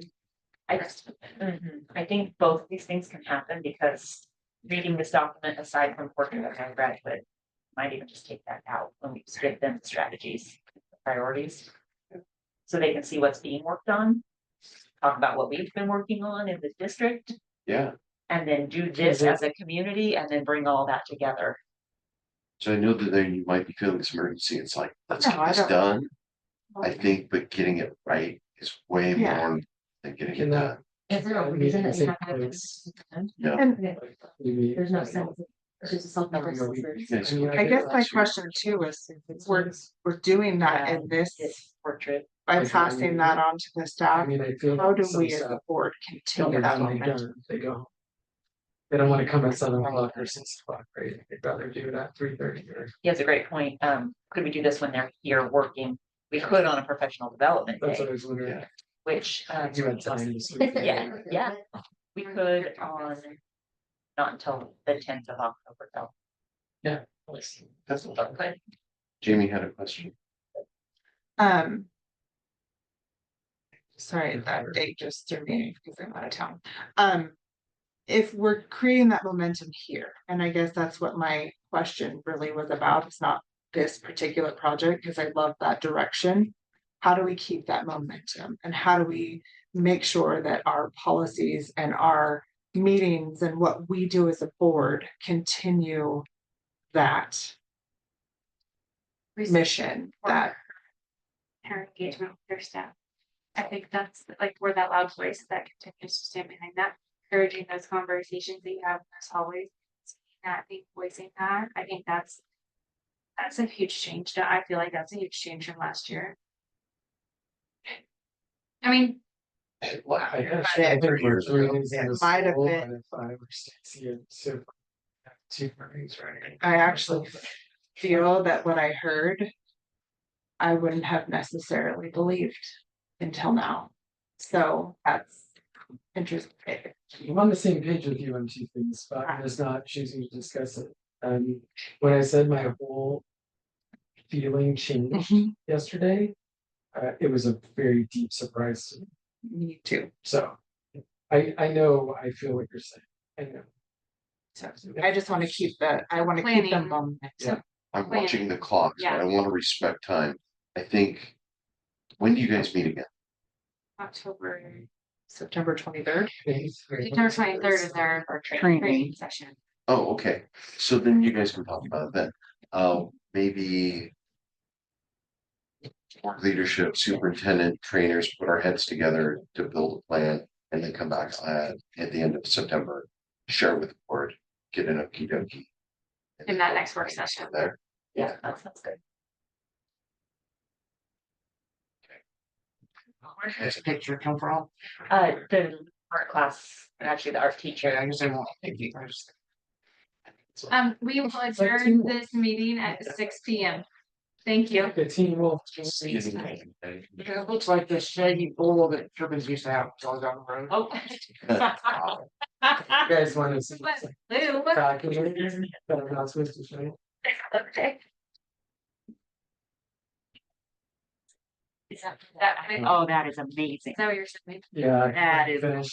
I think both of these things can happen because reading this document aside from working with my graduate. Might even just take that out when we just give them strategies, priorities. So they can see what's being worked on. Talk about what we've been working on in the district. Yeah, And then do this as a community and then bring all that together. so I know that then you might be feeling this emergency. It's like, let's No, get I this don't- done. I think, but getting it right is way Yeah. more than getting it Can done. that- Is there a reason that you have to have this? Yeah. And There's no sense. It's just something. Never know. You guys- I guess my question too is, we're doing that in this, This portrait. by Like, passing that on to the I staff. mean, I feel. How do some we as a stuff board continue that when they're momentum? done, they go. They don't wanna come at 7 o'clock or 6 o'clock, right? They'd rather do it at 3:30 or. He has a great point. Could we do this when they're here working? We could on a professional development That's what day, I was wondering. which. You had time to sleep. Yeah. We could on, not until the 10th of October though. That's But Jamie had a question. Sorry, that date just threw me because I'm out of town. If we're creating that momentum here, and I guess that's what my question really was about, it's not this particular project, because I love that direction. How do we keep that momentum and how do we make sure that our policies and our meetings and what we do as a board continue that mission, that Parent engagement with their staff. I think that's like where that loud voice that continues to stand behind that, encouraging those conversations that you have in those hallways. Not being voicing that, I think that's a huge change. I feel like that's a huge change from last year. I mean, I think we're three days in It the might have school, been- and if I were Stacy, and so. Two mornings, right? I actually feel that what I heard, I wouldn't have necessarily believed until now. So that's interesting. I'm on the same page with you on two things, but I'm just not choosing to discuss it. When I said my whole feeling changed yesterday, it was a very deep surprise to me. Me too. So I know, I feel what you're saying. I know. So I just want to keep the, I want to keep the Planning. momentum. Yeah. I'm Plan. watching the clock, so Yeah. I want to respect time. I think, when do you guys meet again? October, September 23rd. September 23rd is our training session. Oh, okay, so then you guys can talk about it then. Maybe. Board leadership, superintendent, trainers, put our heads together to build a plan and then come back at the end of September. Share with the board, get an okie dokie. In that next work session. There, yeah, that sounds good. Where did this picture come from? The art class, actually the art Okay, teacher. I guess I won't. I just- We will adjourn this meeting at 6 p.m. Thank you. The team will. Yeah, it looks like the shaggy bull that Turbans used to have going down the road. Oh. You guys wanna see? Lou. Calculator, but I'm not supposed to show you. Okay. Is that, Oh, that is amazing. is that what you're saying? Yeah. That is Finish.